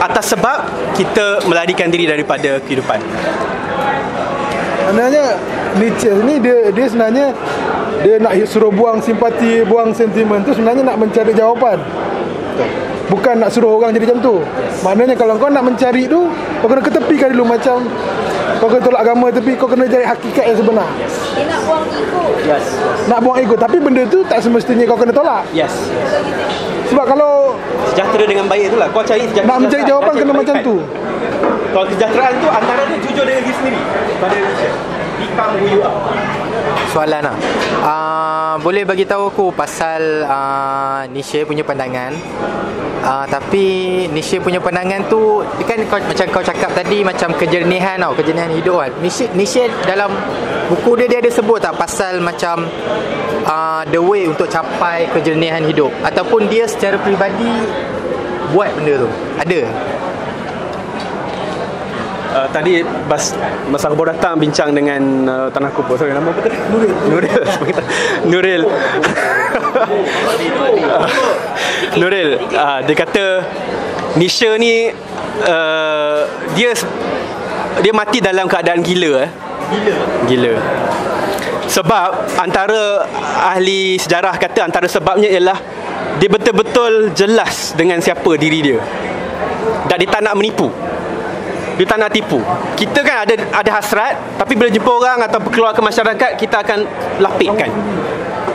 atas sebab kita melarikan diri daripada kehidupan. Sebenarnya Nietzsche ni dia sebenarnya dia nak suruh buang simpati, buang sentimen tu sebenarnya nak mencari jawapan. Bukan nak suruh orang jadi macam tu. Maknanya kalau kau nak mencari tu, kau kena ketepikan dulu, macam kau kena tolak agama tepi, kau kena cari hakikat yang sebenar. Dia nak buang ego. Yes. Nak buang ego, tapi benda tu tak semestinya kau kena tolak. Yes. Sebab kalau sejahtera dengan baik itulah, kau cari sejahtera. nak mencari jawapan kena macam tu. Kalau kesejahteraan tu antara dia jujur dengan diri sendiri pada Malaysia. Become who you are. Soalan lah. Boleh bagi tahu aku pasal Nietzsche punya pandangan. Tapi Nietzsche punya pandangan tu kan macam kau cakap tadi, macam kejernihan tau, kejernihan hidup kan. Nietzsche dalam buku dia ada sebut tak pasal macam the way untuk capai kejernihan hidup, ataupun dia secara peribadi buat benda tu? Ada? Tadi masa aku baru datang bincang dengan Tanah Kubur. Sorry, nama apa tadi? Nuril. Nuril, dia kata Nietzsche ni dia mati dalam keadaan gila. Gila. Sebab antara ahli sejarah kata antara sebabnya ialah dia betul-betul jelas dengan siapa diri dia. Dan dia tak nak menipu. Dia tak nak tipu. Kita kan ada hasrat, tapi bila jumpa orang atau keluar ke masyarakat, kita akan lapikkan.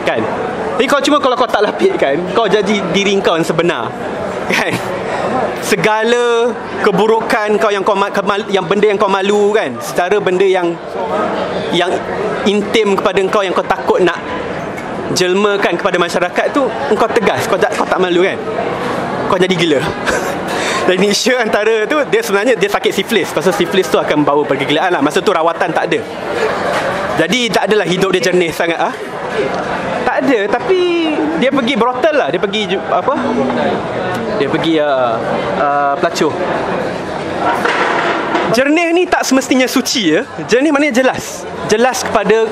Kan? Jadi kalau kau tak lapikkan, kau jadi diri kau yang sebenar. Kan? Segala keburukan kau yang benda yang kau malu kan, secara benda yang intim kepada kau, yang kau takut nak jelmakan kepada masyarakat tu, kau tegas, kau tak malu kan? Kau jadi gila. Dan Nietzsche antara tu, dia sebenarnya dia sakit siflis. Pasal siflis tu akan bawa pergilaan lah. Masa tu rawatan tak ada. Jadi tak adalah hidup dia jernih sangat. Tak ada. Tapi dia pergi brothel lah. Dia pergi apa? Dia pergi pelacur. Jernih ni tak semestinya suci ya. Jernih maknanya jelas. Jelas kepada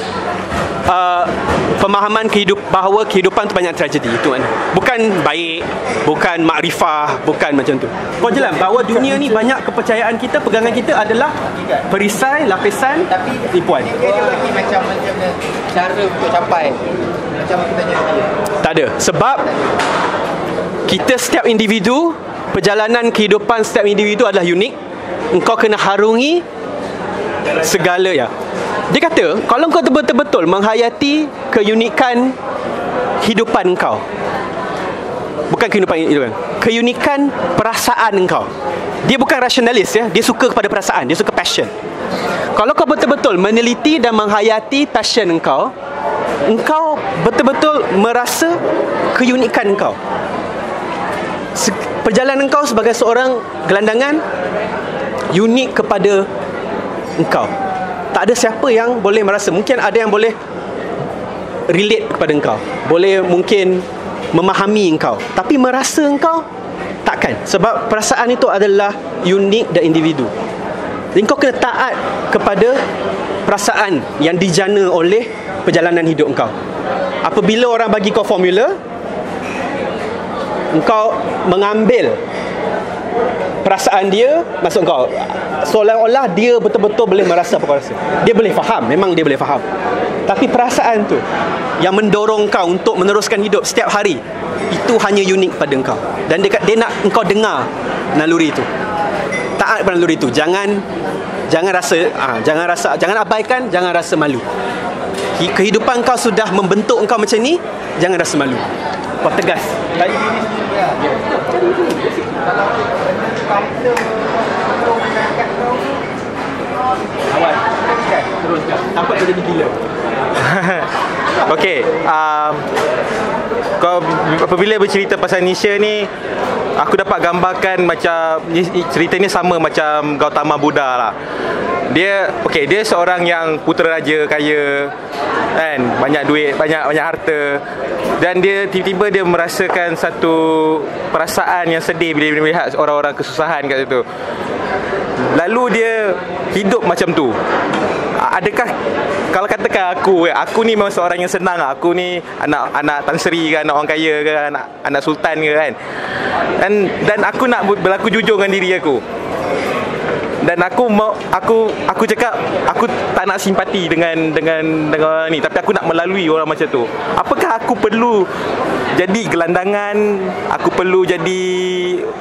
pemahaman bahawa kehidupan tu banyak tragedi. Itu kan. Bukan baik, bukan makrifah, bukan macam tu. Kau jelas bahawa dunia ni banyak kepercayaan kita, pegangan kita adalah perisai, lapisan, tapi tipuan. Dia bagi macam cara untuk capai. Macam kita tanya dia. Tak ada. Sebab kita setiap individu, perjalanan kehidupan setiap individu adalah unik. Engkau kena harungi segala ya. Dia kata, kalau kau betul-betul menghayati keunikan hidupan kau, bukan kehidupan hidupan, keunikan perasaan kau. Dia bukan rasionalis ya, dia suka kepada perasaan, dia suka passion. Kalau kau betul-betul meneliti dan menghayati passion kau, engkau betul-betul merasa keunikan kau. Perjalanan kau sebagai seorang gelandangan unik kepada engkau. Tak ada siapa yang boleh merasa. Mungkin ada yang boleh relate kepada engkau, boleh mungkin memahami engkau, tapi merasa engkau takkan. Sebab perasaan itu adalah unik dan individu. Jadi engkau kena taat kepada perasaan yang dijana oleh perjalanan hidup engkau. Apabila orang bagi kau formula, engkau mengambil perasaan dia masuk kau. Seolah-olah dia betul-betul boleh merasa apa kau rasa. Dia boleh faham, memang dia boleh faham. Tapi perasaan tu yang mendorong kau untuk meneruskan hidup setiap hari, itu hanya unik pada kau. Dan dia nak engkau dengar naluri itu. Taat pada naluri itu. Jangan abaikan, jangan rasa malu. Kehidupan kau sudah membentuk engkau macam ni, jangan rasa malu. Kau tegas. Awal. Teruskan. Tampak tu jadi gila. Okey, kau apabila bercerita pasal Nisha ni, aku dapat gambarkan macam cerita ni sama macam Gautama Buddha lah. Dia seorang yang putera raja, kaya kan, banyak duit, banyak harta, dan dia tiba-tiba dia merasakan satu perasaan yang sedih bila dia melihat orang-orang kesusahan kat situ. Lalu dia hidup macam tu. Adakah, kalau katakan aku ni memang seorang yang senang, aku ni anak Tan Sri ke, anak orang kaya ke, anak sultan ke kan, dan aku nak berlaku jujur dengan diri aku. Dan aku cakap aku tak nak simpati dengan orang ni, tapi aku nak melalui orang macam tu. Apakah aku perlu jadi gelandangan, aku perlu jadi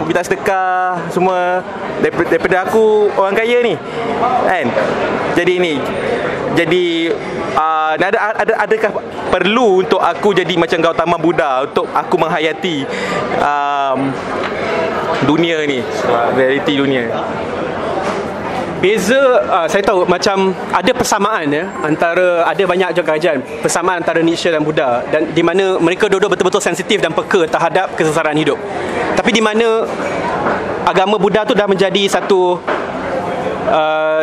minta sedekah semua daripada aku orang kaya ni kan? Adakah perlu untuk aku jadi macam Gautama Buddha untuk aku menghayati dunia ni, realiti dunia? Beza, saya tahu macam ada persamaan ya, ada banyak juga kajian persamaan antara Nietzsche dan Buddha, dan di mana mereka dua-dua betul-betul sensitif dan peka terhadap kesesaran hidup. Tapi di mana agama Buddha tu dah menjadi satu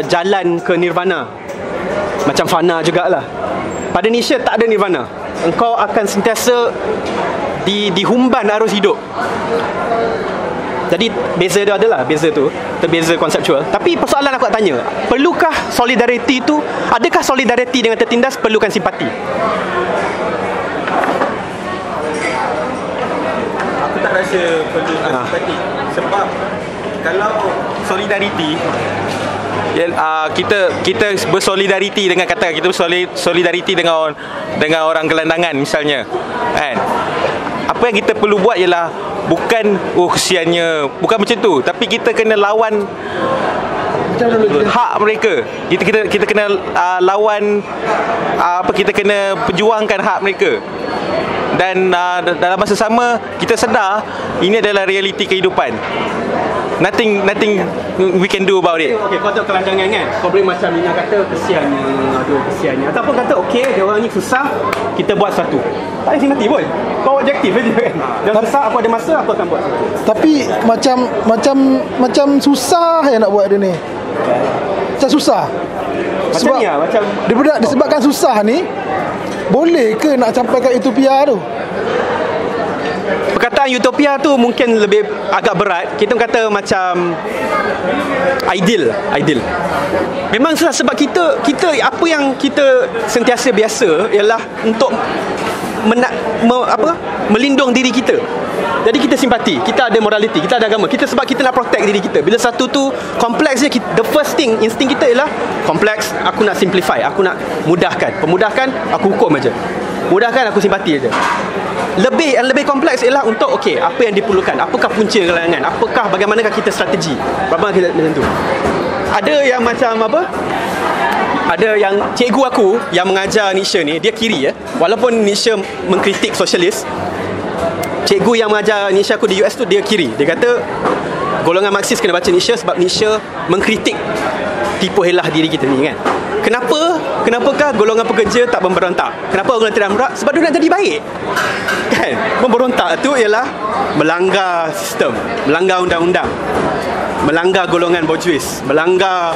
jalan ke nirvana, macam fana jugalah. Pada Nietzsche tak ada nirvana. Engkau akan sentiasa dihumban arus hidup. Jadi beza dia adalah beza tu, terbeza konseptual. Tapi persoalan aku nak tanya, perlukah solidariti tu, adakah solidariti dengan tertindas perlukan simpati? Aku tak rasa perlu simpati. Sebab kalau solidariti, kita bersolidariti dengan kita bersolidariti dengan orang gelandangan misalnya kan. Apa yang kita perlu buat ialah bukan kesiannya, bukan macam tu, tapi kita kena lawan hak mereka. Kita kena lawan kita kena perjuangkan hak mereka. Dan dalam masa sama kita sedar ini adalah realiti kehidupan. Nothing we can do about it. Okey, kau tak kelanjangan kan? Kau boleh macam Nina kata kesiannya. Ataupun kata okey, dia orang ni susah, kita buat satu. Tak ada simpati pun. Kau objektif je kan. Dia susah, aku ada masa, aku akan buat satu. Tapi macam susah nak buat dia ni. Macam susah. Macam ni lah, macam disebabkan susah ni, boleh ke nak sampai ke utopia tu? Perkataan utopia tu mungkin lebih agak berat. Kita kata macam ideal. Memang sebab kita apa yang kita sentiasa biasa ialah untuk melindung diri kita. Jadi kita simpati, kita ada morality, kita ada agama. Sebab kita nak protect diri kita. Bila satu tu kompleks je, the first thing, insting kita ialah kompleks, aku nak simplify, aku nak mudahkan. Pemudahkan, aku hukum aja. Mudahkan, aku simpati aja. Yang lebih kompleks ialah untuk apa yang diperlukan, apakah punca kelangan, apakah bagaimanakah kita strategi, berapa kita macam tu. Ada yang macam ada yang cikgu aku yang mengajar Nietzsche ni, dia kiri walaupun Nietzsche mengkritik sosialis, cikgu yang mengajar Nietzsche aku di US tu dia kiri. Dia kata golongan Marxis kena baca Nietzsche sebab Nietzsche mengkritik tipu helah diri kita ni kan. Kenapakah golongan pekerja tak memberontak? Kenapa golongan tidak memberontak? Sebab dia nak jadi baik kan. Memberontak tu ialah melanggar sistem, melanggar undang-undang, melanggar golongan bourgeois, melanggar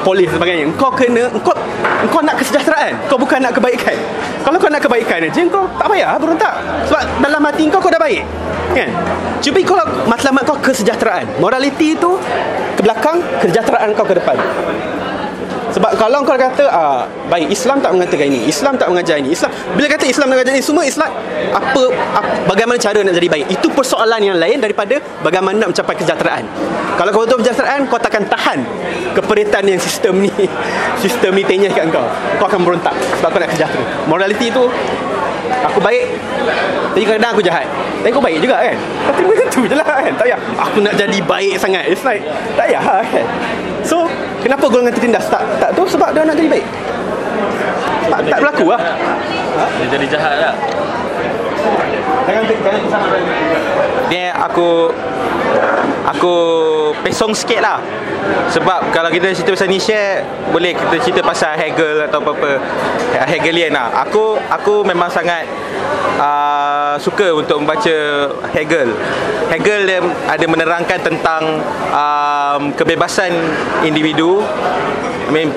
polis dan sebagainya. Engkau nak kesejahteraan, kau bukan nak kebaikan. Kalau kau nak kebaikan aja, kau tak payah berontak. Sebab dalam hati kau dah baik kan. Cuba kalau matlamat kau kesejahteraan, morality tu ke belakang, kesejahteraan kau ke depan. Sebab kalau kau kata baik, Islam tak mengatakan ini, Islam tak mengajar ini, Islam, bila kata Islam mengajar ini, semua Islam bagaimana cara nak jadi baik. Itu persoalan yang lain daripada bagaimana nak mencapai kesejahteraan. Kalau kau betul kesejahteraan, kau takkan tahan keperitan yang sistem ni tenyah kat kau akan berontak sebab kau nak sejahtera. Morality tu, aku baik tapi kadang-kadang aku jahat, tapi kau baik juga kan, kau terima macam tu je lah kan. Tak payah aku nak jadi baik sangat, it's like tak payah kan. So kenapa golongan tertindas tak tu? Sebab dia nak jadi baik, tak berlaku lah. Dia jadi jahat lah. Jangan sama Ni aku pesong sikit lah. Sebab kalau kita cerita pasal Nietzsche, boleh kita cerita pasal Hegel atau apa-apa Hegelian lah. Aku memang sangat suka untuk membaca Hegel. Hegel dia ada menerangkan tentang kebebasan individu,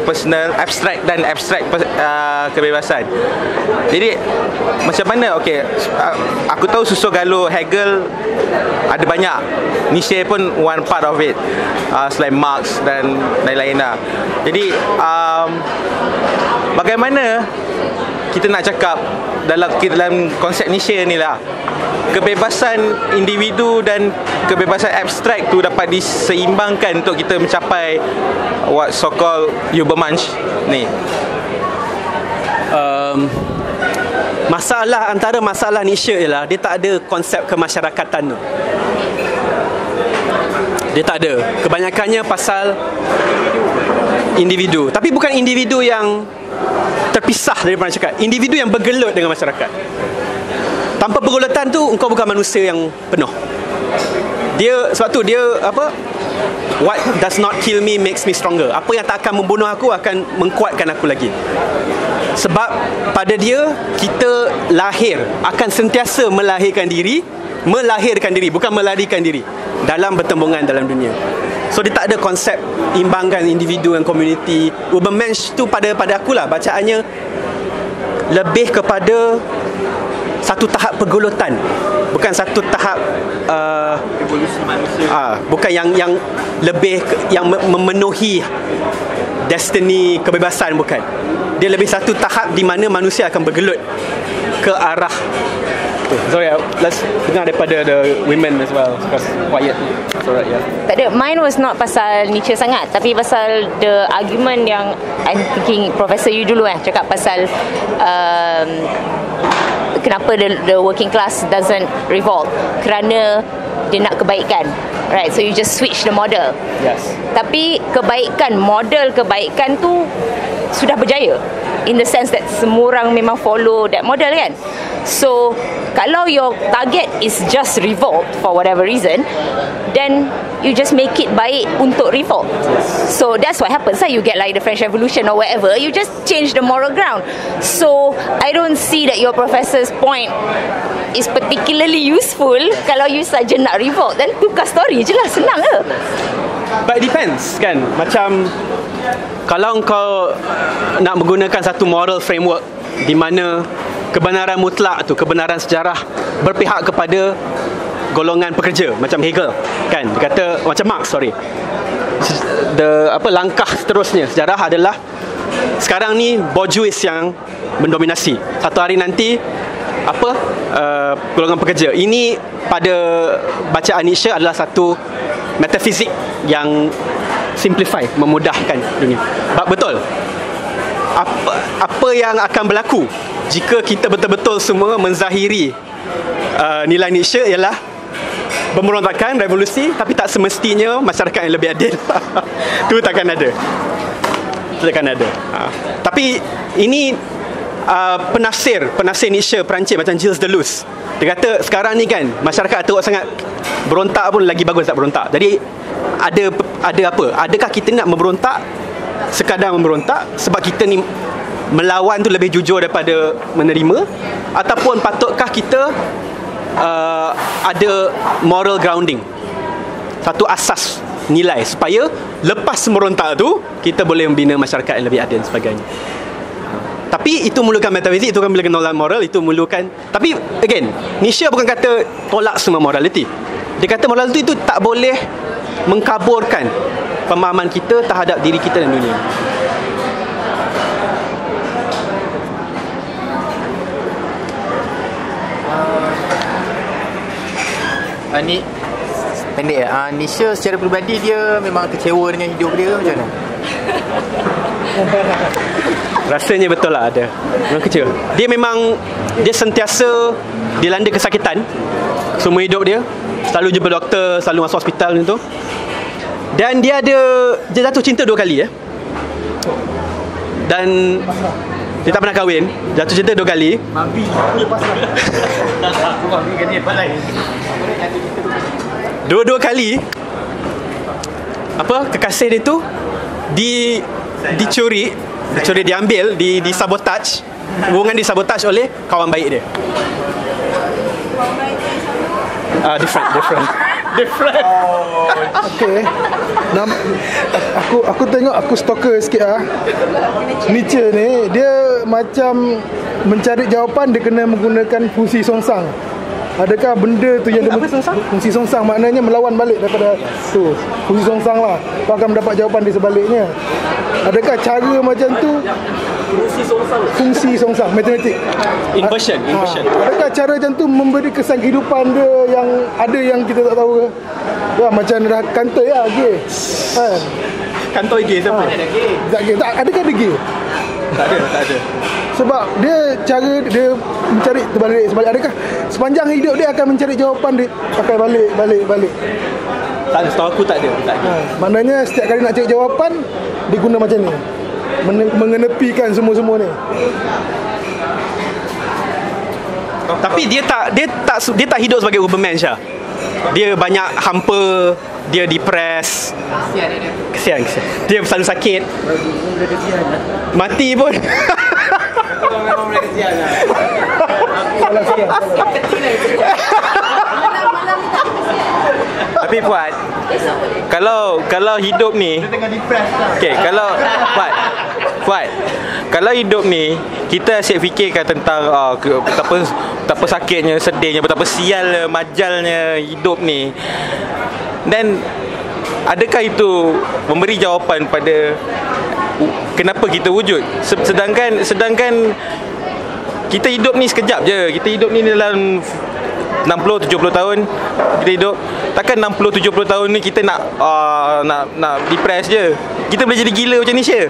personal, abstrak dan abstrak kebebasan. Jadi macam mana, aku tahu susu galur Hegel ada banyak, Nietzsche pun one part of it, selain Marx dan lain-lain lah. Jadi bagaimana kita nak cakap dalam konsep Nietzsche ni lah, kebebasan individu dan kebebasan abstrak tu dapat diseimbangkan untuk kita mencapai what so called Übermensch ni. Antara masalah Nietzsche ialah dia tak ada konsep kemasyarakatan tu. Dia tak ada. Kebanyakannya pasal individu. Tapi bukan individu yang terpisah daripada masyarakat, individu yang bergelut dengan masyarakat. Tanpa pergulutan tu engkau bukan manusia yang penuh. Sebab tu dia what does not kill me makes me stronger. Apa yang tak akan membunuh aku akan menguatkan aku lagi. Sebab pada dia, kita lahir akan sentiasa melahirkan diri, bukan melarikan diri dalam bertembungan dalam dunia. So dia tak ada konsep imbangkan individu dan komuniti. Übermensch tu pada akulah bacaannya lebih kepada satu tahap pergulutan, bukan satu tahap Evolusi manusia. bukan yang lebih yang memenuhi destiny kebebasan, bukan. Dia lebih satu tahap di mana manusia akan bergelut ke arah sorry, let's dengar daripada the women as well, because quiet. Alright, yeah. Tak ada, mine was not pasal Nietzsche sangat, tapi pasal the argument yang I'm thinking Professor you dulu cakap pasal kenapa the working class doesn't revolt, kerana dia nak kebaikan, right? So you just switch the model. Yes. Tapi model kebaikan tu sudah berjaya, in the sense that semua orang memang follow that model kan. So kalau your target is just revolt for whatever reason, then you just make it baik untuk revolt. So that's what happens. You get like the French Revolution or whatever, you just change the moral ground. So I don't see that your professor's point is particularly useful kalau you saja nak revolt. Then tukar story je lah, senang ke? But it depends kan. Macam kalau kau nak menggunakan satu moral framework di mana kebenaran mutlak tu, kebenaran sejarah berpihak kepada golongan pekerja, macam Hegel kan, dia kata macam Marx, langkah seterusnya sejarah adalah sekarang ni bourgeois yang mendominasi, satu hari nanti golongan pekerja. Ini pada bacaan Nietzsche adalah satu metafizik yang simplify, memudahkan dunia. Betul. Apa yang akan berlaku jika kita betul-betul semua menzahiri nilai Nietzsche ialah pemberontakan, revolusi, tapi tak semestinya masyarakat yang lebih adil. Itu takkan ada. Tapi ini penafsir Nietzsche Perancis macam Gilles Deleuze. Dia kata sekarang ni kan masyarakat teruk sangat, berontak pun lagi bagus tak berontak. Jadi ada apa? Adakah kita nak memberontak sekadar memberontak sebab kita ni melawan tu lebih jujur daripada menerima, ataupun patutkah kita ada moral grounding, satu asas nilai supaya lepas merontak tu kita boleh membina masyarakat yang lebih adil dan sebagainya. Tapi itu memerlukan metafizik, itu kan memerlukan moral, itu memerlukan. Tapi again, Nietzsche bukan kata tolak semua morality. Dia kata morality itu tak boleh mengkaburkan pemahaman kita terhadap diri kita dan dunia. Ni pendek Nisha secara peribadi dia memang kecewa dengan hidup dia macam mana? Rasanya betul lah ada. Memang kecewa. Dia sentiasa dilanda kesakitan semua hidup dia. Selalu jumpa doktor, selalu masuk hospital macam tu. Dan dia jatuh cinta 2 kali Dan dia tak pernah kahwin. Jatuh cinta 2 kali. Dua-dua kali kekasih dia tu dicuri, diambil, disabotaj. Hubungan disabotaj oleh kawan baik dia. Different. Okey. Aku tengok, aku stalker sikit Nietzsche ni dia macam mencari jawapan, dia kena menggunakan fungsi songsang. Adakah benda tu yang fungsi songsang maknanya melawan balik daripada tu. Fungsi songsang lah. Kau akan mendapat jawapan di sebaliknya. Adakah cara macam tu fungsi songsang matematik Inversion. Adakah cara macam tu memberi kesan kehidupan dia yang ada yang kita tak tahu ke? Macam dah kantoi gay kan? Kantoi gay siapa? Tak gay. Adakah ada gay? Tak ada. Sebab dia cara dia mencari terbalik sebalik. Adakah sepanjang hidup dia akan mencari jawapan dia pakai balik? Tak ada, setahu aku tak ada. Maknanya setiap kali nak cari jawapan dia guna macam ni, mengenepikan semua ni. Tapi dia tak hidup sebagai Uberman, Syah. Dia banyak hampa, dia depress. Kesian. Dia selalu sakit. Mati pun. Memang boleh kesian lah. Tapi Fuad, kalau hidup ni, okey, kalau Fuad, kalau hidup ni kita asyik fikirkan tentang betapa sakitnya, sedihnya, betapa sial majalnya hidup ni, dan adakah itu memberi jawapan pada kenapa kita wujud? Sedangkan kita hidup ni sekejap je. Kita hidup ni dalam 60-70 tahun kita hidup. Takkan 60-70 tahun ni kita nak depress je. Kita boleh jadi gila macam ni, Syah.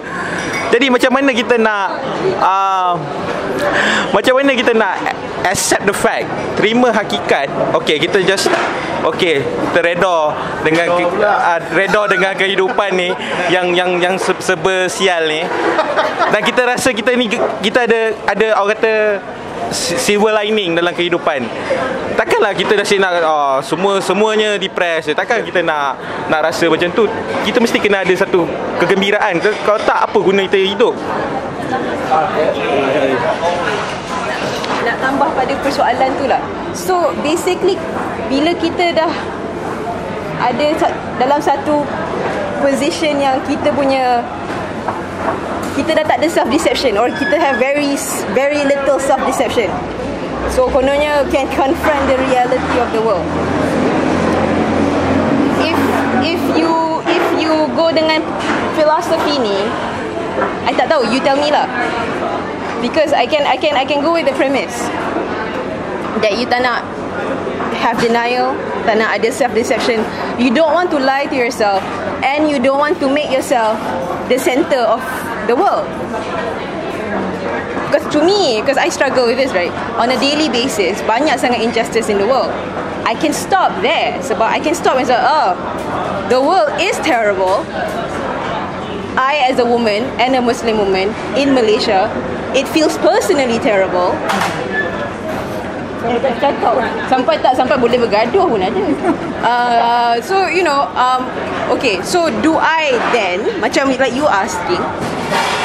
Jadi macam mana kita nak accept the fact, terima hakikat. Kita reda dengan kehidupan ni yang serba sial ni. Dan kita rasa kita ada orang kata silver lining dalam kehidupan. Takkanlah kita dah nak semuanya depress. Takkan kita nak rasa macam tu. Kita mesti kena ada satu kegembiraan. Kalau tak, apa guna kita hidup? Nak tambah pada persoalan tu lah. So basically bila kita dah ada dalam satu position yang kita dah tak ada self-deception, or kita have very little self-deception, so kononnya can confront the reality of the world. If you go dengan filosofi ni, I tak tahu, you tell me lah, because I can go with the premise that you tak nak have denial, tak nak ada self-deception. You don't want to lie to yourself, and you don't want to make yourself the center of the world. Because I struggle with this, right? On a daily basis, banyak sangat injustice in the world. I can stop there. Sebab I can stop and say, the world is terrible. I, as a woman and a Muslim woman in Malaysia, it feels personally terrible. Sampai boleh bergaduh pun ada. So you know, okay, so do I then, macam like you asking,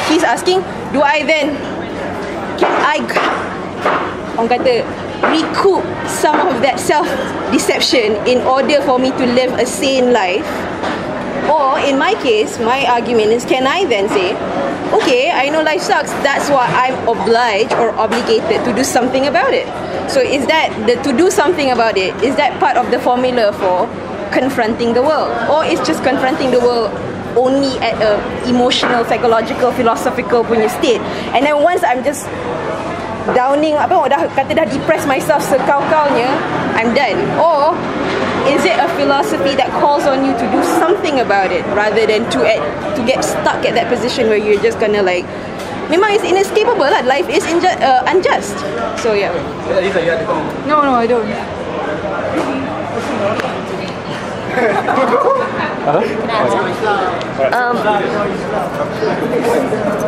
he's asking, do I then, can I, orang kata, recoup some of that self-deception in order for me to live a sane life? Or in my case, my argument is, can I then say, okay, I know life sucks, that's why I'm obliged or obligated to do something about it. So is that to do something about it, is that part of the formula for confronting the world? Or is just confronting the world only at a emotional, psychological, philosophical punya state? And then once I'm just downing, dah depress myself sekau-kaunya, I'm done. Or is it a philosophy that calls on you to do something about it rather than to get stuck at that position where you're just gonna like, memang it's inescapable lah. Life is unjust. So yeah. No, I don't.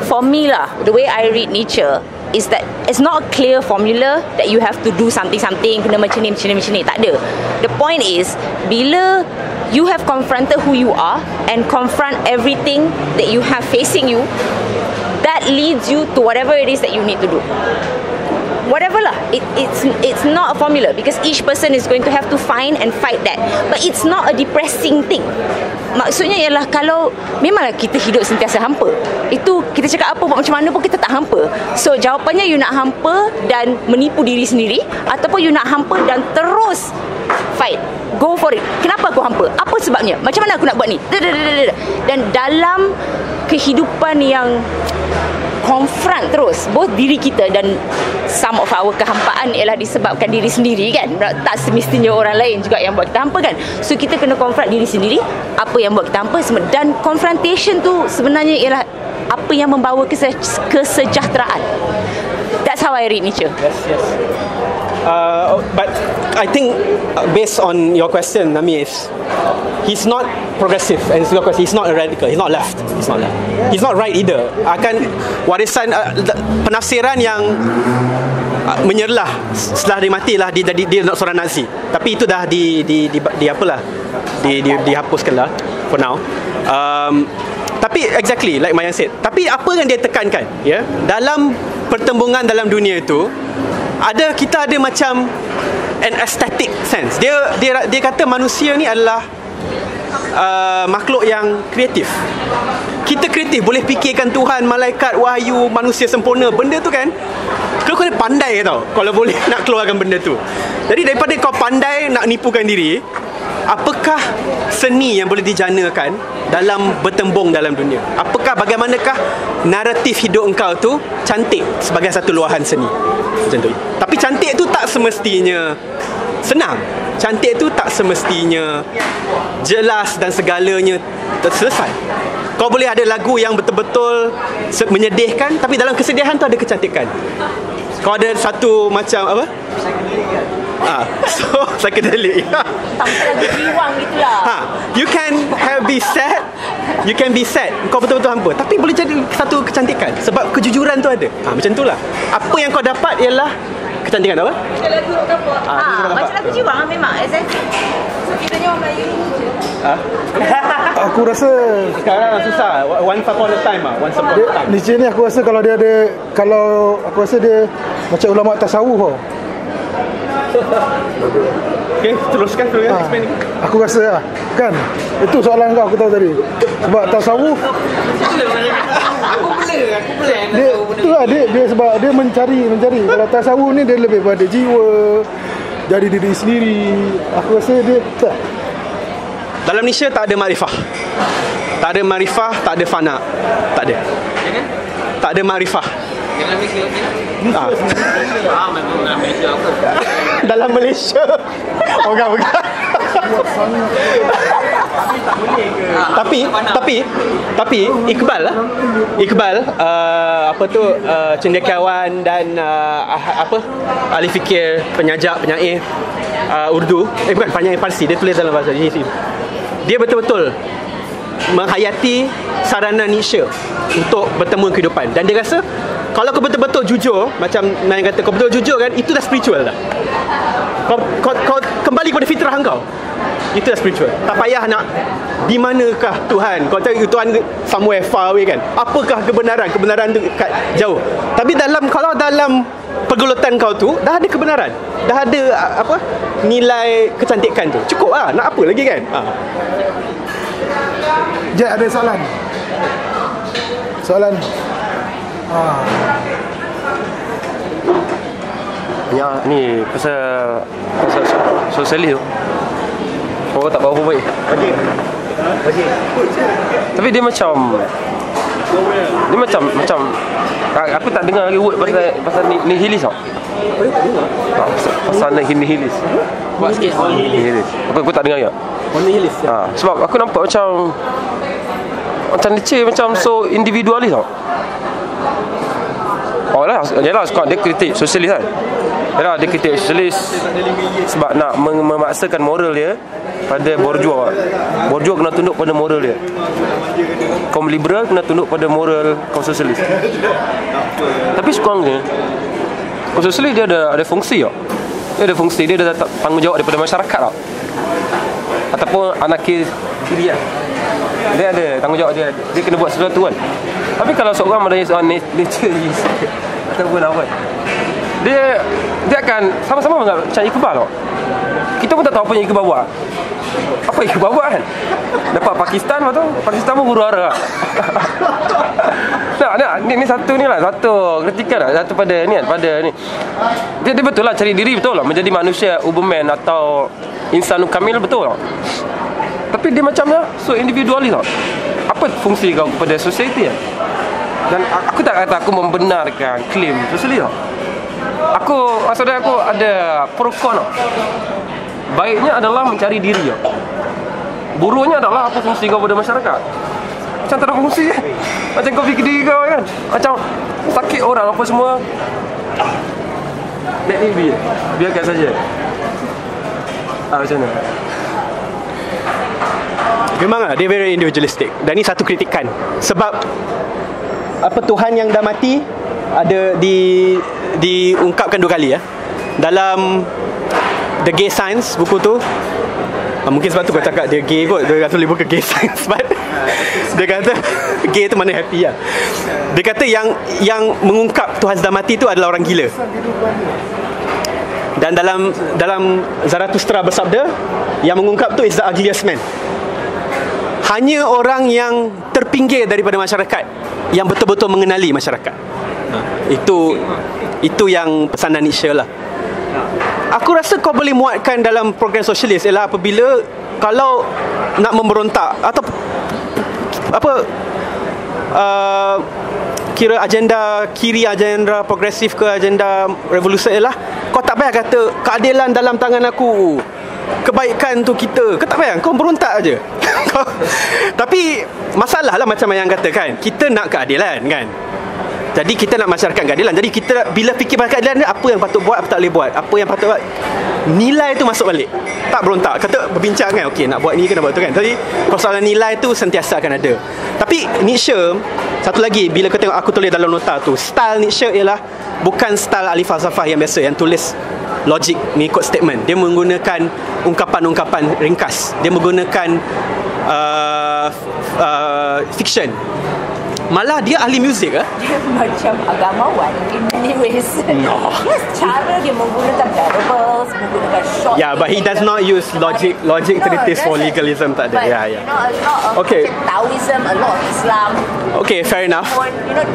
For me lah, the way I read Nietzsche is that it's not a clear formula that you have to do something, kena macam ni. Tak ada. The point is, bila you have confronted who you are and confront everything that you have facing you, that leads you to whatever it is that you need to do. Whatever lah, it's not a formula because each person is going to have to find and fight that. But it's not a depressing thing. Maksudnya ialah kalau memanglah kita hidup sentiasa hampa, itu kita cakap apa, buat macam mana pun kita tak hampa. So jawapannya you nak hampa dan menipu diri sendiri, ataupun you nak hampa dan terus fight. Go for it. Kenapa aku hampa? Apa sebabnya? Macam mana aku nak buat ni? Dan dalam kehidupan yang confront terus both diri kita dan some of our kehampaan ialah disebabkan diri sendiri kan. Tak semestinya orang lain juga yang buat kita hampa kan. So kita kena confront diri sendiri, apa yang buat kita hampa, dan confrontation tu sebenarnya ialah apa yang membawa kesejahteraan. That's how I read Nietzsche. Yes. But I think based on your question, Nami, is he's not progressive, and he's not a radical, he's not left, he's not right either. Akan warisan penafsiran yang menyerlah setelah dia matilah dia seorang Nazi. Tapi itu dah dihapuskan lah for now. Tapi exactly like Mayan said, tapi apa yang dia tekankan dalam pertembungan dalam dunia itu, kita ada macam an aesthetic sense. Dia kata manusia ni adalah makhluk yang kreatif. Kita kreatif, boleh fikirkan Tuhan, malaikat, wahyu, manusia sempurna. Benda tu kan, kau kena pandai tau kalau boleh nak keluarkan benda tu. Jadi daripada kau pandai nak nipukan diri, apakah seni yang boleh dijanakan dalam bertembung dalam dunia? Bagaimanakah naratif hidup engkau tu cantik sebagai satu luahan seni? Macam tu. Tapi cantik tu tak semestinya senang. Cantik tu tak semestinya jelas dan segalanya terselesai. Kau boleh ada lagu yang betul-betul menyedihkan, tapi dalam kesedihan tu ada kecantikan. Kau ada satu macam apa? So psychedelic. Sampai lagi jiwang gitulah. You can be sad. Kau betul-betul hampa, tapi boleh jadi satu kecantikan sebab kejujuran tu ada. Macam itulah. Apa yang kau dapat ialah kecantikan apa? Lagu rock apa? Macam lagu jiwang lah memang. Exactly. So kita ni orang Melayu ni je. Aku rasa sekarang susah. Once upon a time. Nietzsche ni aku rasa kalau aku rasa dia macam ulama tasawuf tau. Okay, teruskan explain. Aku rasa lah, kan, itu soalan kau, aku tahu tadi. Sebab tasawuf Aku boleh dia sebab dia mencari. Kalau tasawuf ni dia lebih pada jiwa, jadi diri sendiri. Aku rasa dia tak. Dalam Nietzsche tak ada makrifah. Tak ada makrifah, tak ada fana. Tak ada. Tak ada makrifah. dalam Malaysia memang dalam Malaysia apa? Dalam Malaysia. Bukan. Tapi Iqbal cendekiawan dan ahli fikir, penyair Urdu, bukan penyair Parsi, dia tulis dalam bahasa Inggris. Dia betul-betul menghayati sarana Nietzsche untuk bertemu kehidupan, dan dia rasa kalau kau betul-betul jujur, macam Nain kata, kau betul jujur kan, itu dah spiritual dah. Kau kembali kepada fitrah kau, itu dah spiritual. Tak payah nak di manakah Tuhan. Kau tahu Tuhan somewhere far away kan. Apakah kebenaran tu kat jauh. Tapi kalau dalam pergulutan kau tu dah ada kebenaran, dah ada nilai kecantikan tu. Cukup lah, nak apa lagi kan. Jad, ada soalan. Ya, ni pasal sosialis tu. Orang tak berapa baik. Bagi. Tapi dia macam aku tak dengar lagi word pasal nihilis tau. Pasal nihilis. Buat sikit. Nihilis. Aku tak dengar ya. Nihilis. Sebab aku nampak macam Nietzsche macam so individualis tau. Oh lah, yalah dia kritik sosialis kan. Yalah dia kritik sosialis sebab nak memaksakan moral dia pada borjua. Borjua kena tunduk pada moral dia. Kaum liberal kena tunduk pada moral kaum sosialis. Tapi sekurang-kurangnya kaum sosialis dia ada fungsi tau. Dia ada fungsi, dia ada tanggungjawab daripada masyarakat tau. Ataupun anarkis kiri lah. Dia ada tanggungjawab dia kena buat sesuatu kan. Tapi kalau seorang menanya soal nature ataupun apa, dia akan sama-sama macam Iqbal tau. Kita pun tak tahu apa yang Iqbal buat. Apa Iqbal buat kan? Dapat Pakistan tu, Pakistan pun huru-hara. Ni satu ni lah, satu kritikan lah, satu pada ni kan, pada ni. Dia betul lah cari diri, betul lah menjadi manusia Uberman atau insan kamil, betul lah. Tapi dia macam lah, so individualis tau. Apa fungsi kau kepada society kan? Dan aku tak kata aku membenarkan klaim sosialis tau. Maksudnya aku ada pro con tau. Baiknya adalah mencari diri tau. Buruknya adalah apa fungsi kau pada masyarakat. Macam tak ada fungsi kan? Macam kau fikir diri kau kan? Macam sakit orang apa semua, let it be, biarkan saja. Macam mana? Memanglah dia very individualistic. Dan ni satu kritikan. Sebab apa Tuhan yang dah mati ada diungkapkan 2 kali ya. Dalam The Gay Science, buku tu. Mungkin sebab tu kau cakap dia gay kot. Dia tulis buku Gay Science, but dia kata gay tu mana happy lah. Dia kata yang mengungkap Tuhan sudah mati tu adalah orang gila. Dan dalam Zarathustra bersabda, yang mengungkap tu is the ugliest man. Hanya orang yang terpinggir daripada masyarakat yang betul-betul mengenali masyarakat. Itu yang pesanan Nietzsche lah. Aku rasa kau boleh muatkan dalam program sosialis ialah apabila kalau nak memberontak atau kira agenda kiri, agenda progresif ke agenda revolusi ialah kau tak payah kata keadilan dalam tangan aku, kebaikan tu kita. Kau tak payah, kau berontak aja. Tapi masalah lah macam yang kata kan, kita nak keadilan kan. Jadi kita nak masyarakat keadilan. Jadi kita bila fikir pasal keadilan, apa yang patut buat, apa tak boleh buat, apa yang patut buat, nilai tu masuk balik. Tak berontak, kata berbincang kan, okey nak buat ni ke nak buat tu kan. Jadi persoalan nilai tu sentiasa akan ada. Tapi Nietzsche, satu lagi, bila kau tengok aku tulis dalam nota tu, style Nietzsche ialah bukan style ahli falsafah yang biasa, yang tulis logik mengikut statement. Dia menggunakan ungkapan-ungkapan ringkas. Dia menggunakan fiction. Malah dia ahli muzik Dia macam agamawan in many ways. No. Yes, cara dia menggunakan variables, menggunakan short. Yeah, but he does not use logic treatise for legalism, tak ada. But, Yeah. You know, a lot of Okay. Taoism, a lot of Islam. Okay, fair enough.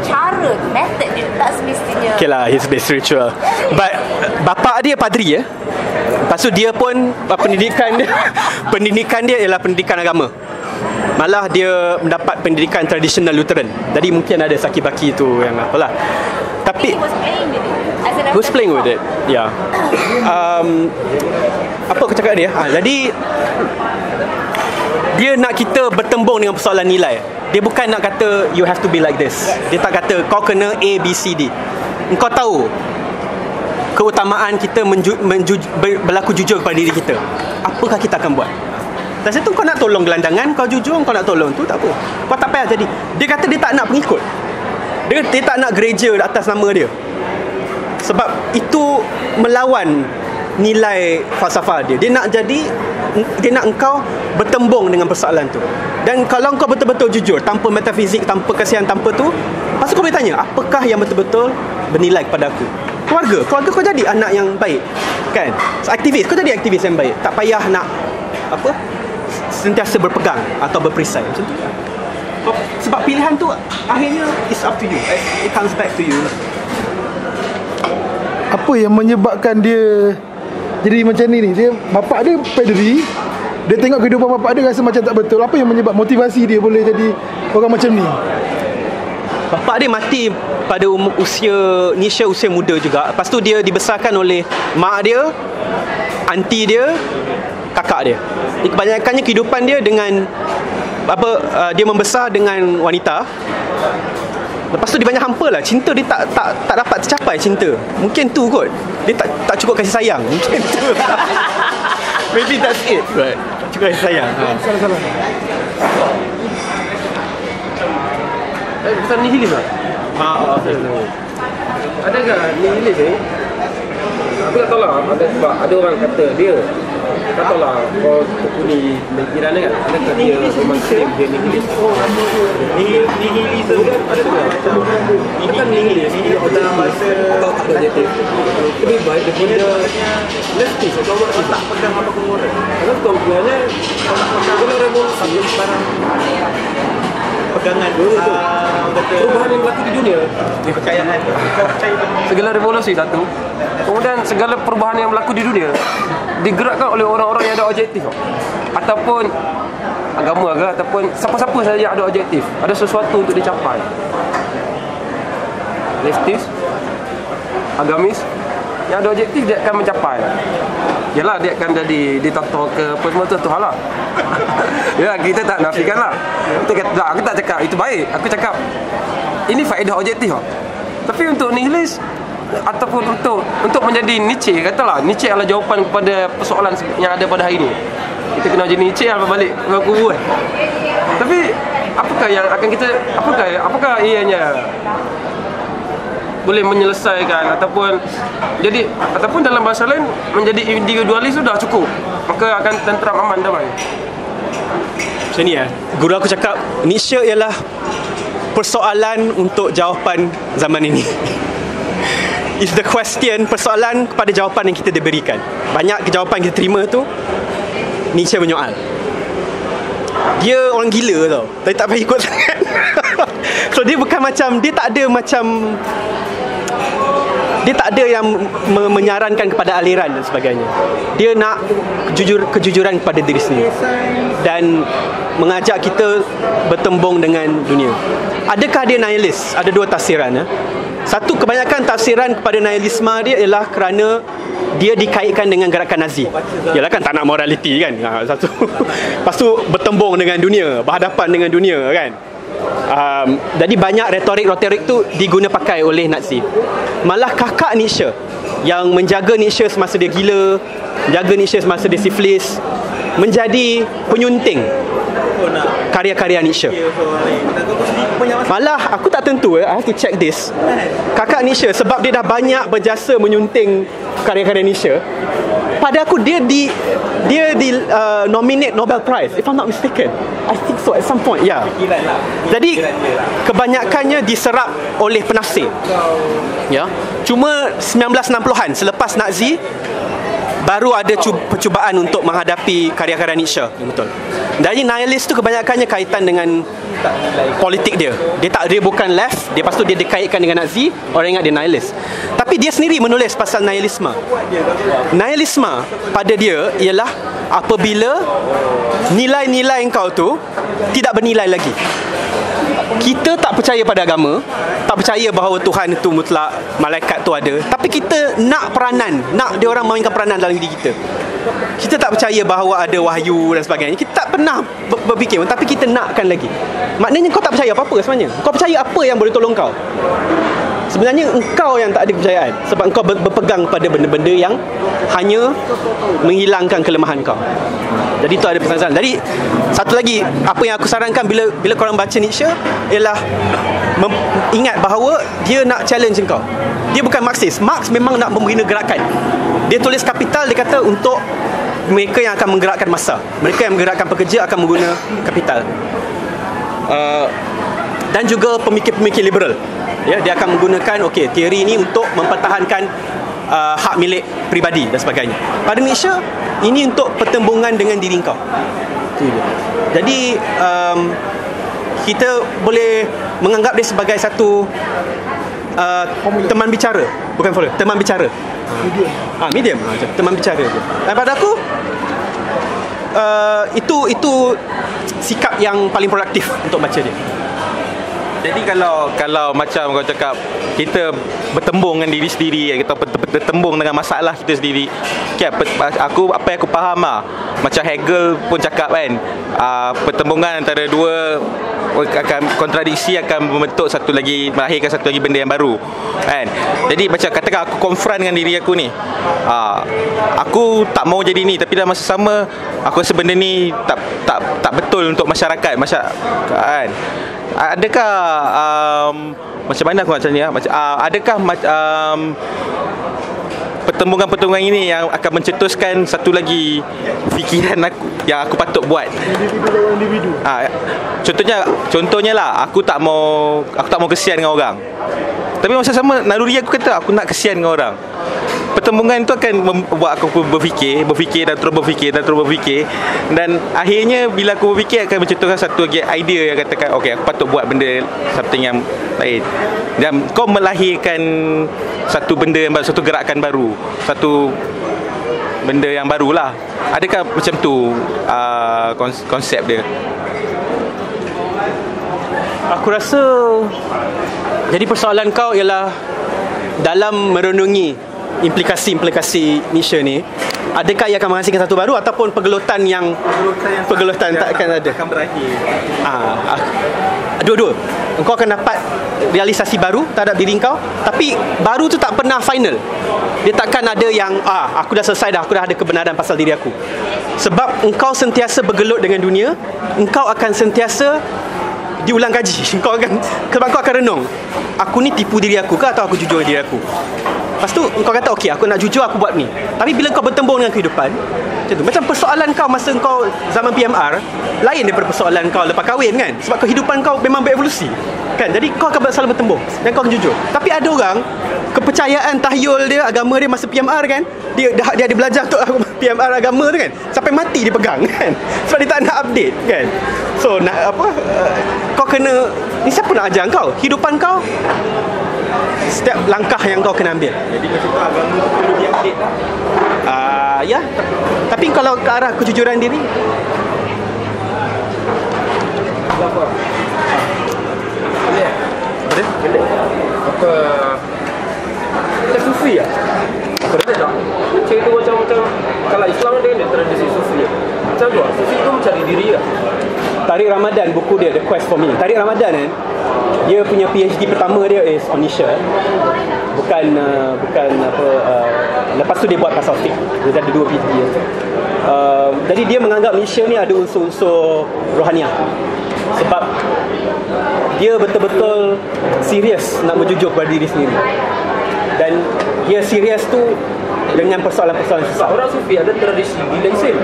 Cara, method dia tak semestinya. Okay lah, he's a bit spiritual. But bapa dia padri ya. Lepas tu dia pun pendidikan dia ialah pendidikan agama. Malah dia mendapat pendidikan tradisional Lutheran. Jadi mungkin ada saki-baki tu yang apalah. Tapi he was playing with it. Yeah. Apa aku cakap dia? Jadi dia nak kita bertembung dengan persoalan nilai. Dia bukan nak kata you have to be like this. Dia tak kata kau kena A, B, C, D. Engkau tahu keutamaan kita berlaku jujur kepada diri kita. Apakah kita akan buat? Dan situ kau nak tolong gelandangan, kau jujur, kau nak tolong tu tak apa. Kau tak payah jadi. Dia kata dia tak nak pengikut. Dia tak nak gereja atas nama dia. Sebab itu melawan nilai falsafah dia. Dia nak engkau bertembung dengan persoalan tu. Dan kalau engkau betul-betul jujur, tanpa metafizik, tanpa kasihan, tanpa tu, lepas tu kau boleh tanya, apakah yang betul-betul bernilai kepada aku? Keluarga kau jadi anak yang baik kan? Aktivis, kau jadi aktivis yang baik. Tak payah nak sentiasa berpegang atau berperisai macam tu. Sebab pilihan tu akhirnya it's up to you. It comes back to you. Apa yang menyebabkan dia jadi macam ni? Dia bapak dia pederi, dia tengok kehidupan bapak dia rasa macam tak betul. Apa yang menyebab motivasi dia boleh jadi orang macam ni? Bapak dia mati pada usia muda juga. Lepas tu dia dibesarkan oleh mak dia, aunty dia, kakak dia. Jadi kebanyakannya kehidupan dia dengan dia membesar dengan wanita. Lepas tu dia banyak hampa lah. Cinta dia tak dapat tercapai cinta. Mungkin tu kot. Dia tak cukup kasih sayang. Mungkin tu. Maybe that's it. Right. Cukup kasih sayang. Salah. Pesan nihilis tak? Adakah nihilis ni? Aku tak tahu lah. Ada orang kata dia tak tahu lah. Kau tekuni pemikiran kan? Adakah dia memang claim dia nihilis? Nihilis ada tak? Bukan nihilis. Dalam bahasa kau tak ada objektif. Lebih baik daripada lestis. Kau tak pegang apa-apa orang. Kalau kau sebenarnya kalau revolusi barang pegangan perubahan yang berlaku di dunia, kepercayaan. segala revolusi satu, kemudian segala perubahan yang berlaku di dunia digerakkan oleh orang-orang yang ada objektif ataupun agama ke ataupun siapa-siapa saja yang ada objektif, ada sesuatu untuk dicapai. Lestis, agamis yang ada objektif dia akan mencapai. Yalah, dia akan jadi ditato ke apa semua tu hal lah. Ya, kita tak nafikan lah. Kita kata, aku tak cakap itu baik. Aku cakap ini faedah objektif lah. Tapi untuk nihilis ataupun untuk menjadi Nietzsche, katalah Nietzsche adalah jawapan kepada persoalan yang ada pada hari ini. Kita kena jadi Nietzsche lah balik kubur kan. Tapi apakah yang akan kita apakah ianya boleh menyelesaikan ataupun dalam bahasa lain menjadi individualis sudah cukup, maka akan tenteram, aman, damai. Macam ni guru aku cakap Nietzsche ialah persoalan untuk jawapan zaman ini. Is the question, persoalan kepada jawapan yang kita diberikan. Banyak jawapan kita terima tu Nietzsche menyoal. Dia orang gila tau, tapi tak payah ikut sangat. So dia bukan macam, dia tak ada yang menyarankan kepada aliran dan sebagainya. Dia nak kejujuran kepada diri sendiri dan mengajak kita bertembung dengan dunia. Adakah dia nihilis? Ada dua tafsiran. Satu, kebanyakan tafsiran kepada nihilisme dia ialah kerana dia dikaitkan dengan gerakan Nazi. Yalah kan, tak nak morality kan. Satu. Lepas tu bertembung dengan dunia, berhadapan dengan dunia kan. Jadi banyak retorik tu diguna pakai oleh Nazi. Malah kakak Nietzsche yang menjaga Nietzsche semasa dia gila, menjaga Nietzsche semasa dia sifilis, menjadi penyunting karya-karya Nietzsche. Malah aku tak tentu, I have to check this. Kakak Nietzsche, sebab dia dah banyak berjasa menyunting karya-karya Nietzsche, pada aku dia nominate Nobel Prize, if I'm not mistaken. I think so at some point. Ya. Jadi kebanyakannya diserap oleh penafsir. Ya. Cuma 1960-an selepas Nazi baru ada percubaan untuk menghadapi karya-karya Nietzsche. Betul. Dari nihilis tu kebanyakannya kaitan dengan politik dia. Dia bukan left, lepas tu dia dikaitkan dengan Nazi, orang ingat dia nihilis. Tapi dia sendiri menulis pasal nihilisme. Nihilisme pada dia ialah apabila nilai-nilai engkau tu tidak bernilai lagi. Kita tak percaya pada agama, tak percaya bahawa Tuhan itu mutlak, malaikat tu ada, tapi kita nak peranan, nak dia orang mainkan peranan dalam diri kita. Kita tak percaya bahawa ada wahyu dan sebagainya. Kita tak pernah berfikir, tapi kita nakkan lagi. Maknanya kau tak percaya apa-apa sebenarnya. Kau percaya apa yang boleh tolong kau? Sebenarnya engkau yang tak ada kepercayaan, sebab engkau berpegang pada benda-benda yang hanya menghilangkan kelemahan kau. Jadi itu ada pesan-pesan. Jadi satu lagi, apa yang aku sarankan bila korang baca Nietzsche ialah ingat bahawa dia nak challenge engkau. Dia bukan Marxis. Marx memang nak membina gerakan. Dia tulis Kapital, dia kata untuk mereka yang akan menggerakkan massa, mereka yang menggerakkan pekerja akan menggunakan kapital. Dan juga pemikir-pemikir liberal, ya, dia akan menggunakan teori ini untuk mempertahankan hak milik peribadi dan sebagainya. Pada Nietzsche, ini untuk pertembungan dengan diri kau. Jadi kita boleh menganggap dia sebagai satu teman bicara, bukan follower, teman bicara. Medium. Teman bicara je. Dan pada aku itu sikap yang paling produktif untuk baca dia. Jadi kalau macam kau cakap kita bertembung dengan diri sendiri, kita bertembung dengan masalah kita sendiri. Okay, apa yang aku faham macam Hegel pun cakap kan, pertembungan antara dua akan kontradiksi akan membentuk satu lagi, melahirkan satu lagi benda yang baru kan. Jadi macam katakan aku konfront dengan diri aku ni, aku tak mau jadi ni, tapi dalam masa sama aku rasa benda ni tak betul untuk masyarakat kan. Adakah macam mana aku nak tanya, adakah pertembungan-pertembungan ini yang akan mencetuskan satu lagi fikiran aku yang aku patut buat. Individu. Contohnya lah, aku tak mau kesian dengan orang. Tapi masa sama naluri aku kata aku nak kesian dengan orang. Pertembungan itu akan membuat aku berfikir dan terus berfikir, dan akhirnya bila aku berfikir akan mencetuskan satu lagi idea yang katakan okey, aku patut buat benda something yang lain, dan kau melahirkan satu benda yang baru, satu gerakan baru, satu benda yang barulah. Adakah macam tu konsep dia? Aku rasa jadi persoalan kau ialah dalam merenungi implikasi Nietzsche ni, adakah ia akan menghasilkan satu baru ataupun pergelutan takkan ada, akan berakhir. Dua-dua. Engkau akan dapat realisasi baru terhadap diri kau, tapi baru tu tak pernah final. Dia takkan ada yang aku dah selesai dah, aku dah ada kebenaran pasal diri aku. Sebab engkau sentiasa bergelut dengan dunia, engkau akan sentiasa diulang kaji. Kau akan renung, aku ni tipu diri aku ke atau aku jujur diri aku. Lepas tu kau kata okey, aku nak jujur, aku buat ni. Tapi bila kau bertembung dengan kehidupan macam tu, macam persoalan kau masa kau zaman PMR lain daripada persoalan kau lepas kahwin kan. Sebab kehidupan kau memang berevolusi kan. Jadi kau akan selalu bertembung dan kau akan jujur. Tapi ada orang kepercayaan tahyul dia, agama dia masa PMR kan, dia ada belajar untuk PMR agama tu kan, sampai mati dia pegang kan. Sebab dia tak nak update kan. So nak kau kena, ni siapa nak ajar kau? Hidupan kau, setiap langkah yang kau kena ambil. Jadi macam tu agama tu perlu diupdate lah. Ya. Tapi kalau ke arah kejujuran diri, Apa? Apa? Macam sufi lah. Betul tak? Cik tu macam kalau Islam dia ada tradisi sufi lah. Macam tu lah. Sufi tu mencari diri lah. Tariq Ramadan, buku dia The Quest for Me. Tariq Ramadan kan, dia punya PhD pertama dia is on Nietzsche. Bukan lepas tu dia buat pasal fiqh. Dia ada 2 PhD. Jadi dia menganggap Nietzsche ni ada unsur-unsur rohaniah. Sebab dia betul-betul serius nak berjujur kepada diri sendiri. Dan dia serius tu dengan persoalan-persoalan susah. Orang sufi ada tradisi gila isim.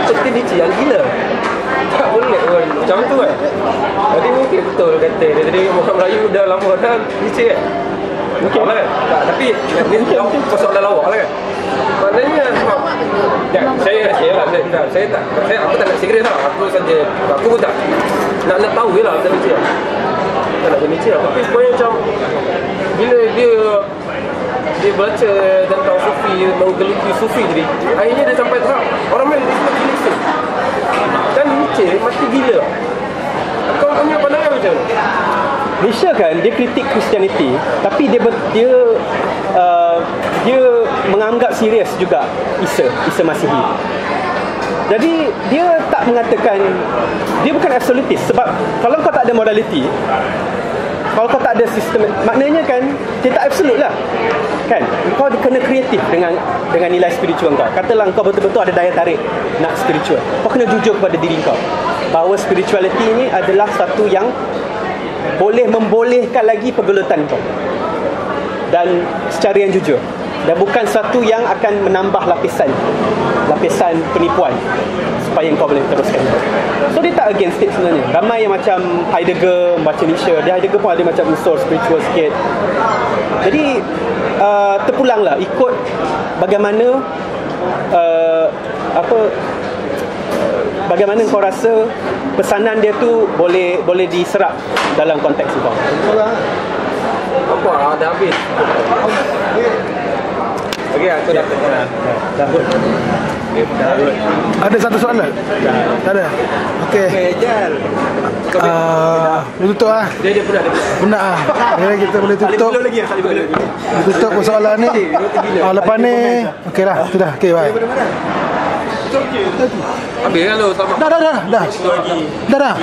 Seperti Nietzsche yang gila. Tak boleh pun macam tu kan. Jadi mungkin betul kata dia tadi orang Melayu dah lama dah Nietzsche kan. Mungkin lah kan. Tapi dia mungkin persoalan lawak lah kan. Maknanya sebab aku tak nak serius lah. Aku pun tak nak tahu je lah pasal Nietzsche. Tak nak Nietzsche lah. Tapi sebenarnya macam bila dia baca tentang sufi, menggeliti sufi tadi, akhirnya dia sampai tahap orang Melayu dia semua gila isim. Dan Nietzsche mati gila. Kau punya pandangan macam mana? Nietzsche kan, dia kritik Christianity, tapi dia menganggap serius juga Isa Masihi. Jadi dia tak mengatakan, dia bukan absolutist. Sebab kalau kau tak ada morality, kalau kau tak ada sistem, maknanya kan dia tak absolute lah kan. Kau kena kreatif dengan nilai spiritual kau. Katalah kau betul-betul ada daya tarik nak spiritual, kau kena jujur kepada diri kau bahawa spirituality ini adalah satu yang boleh membolehkan lagi pergelutan kau, dan secara yang jujur, dan bukan satu yang akan menambah lapisan penipuan supaya kau boleh teruskan. So dia tak against it sebenarnya. Ramai yang macam Heidegger baca Nietzsche, Heidegger pun ada macam unsur spiritual sikit. Jadi terpulanglah ikut bagaimana bagaimana kau rasa pesanan dia tu boleh diserap dalam konteks kau. Apa dah habis. Okey, aku dah Ada satu soalan? Tak ada? Okey. Jal. Tutup ah. Benar ah. Jadi kita boleh tutup. Tutup persoalan ni. Lepas ni okeylah, sudah. Okey, bye. Habis kan lu? Dah.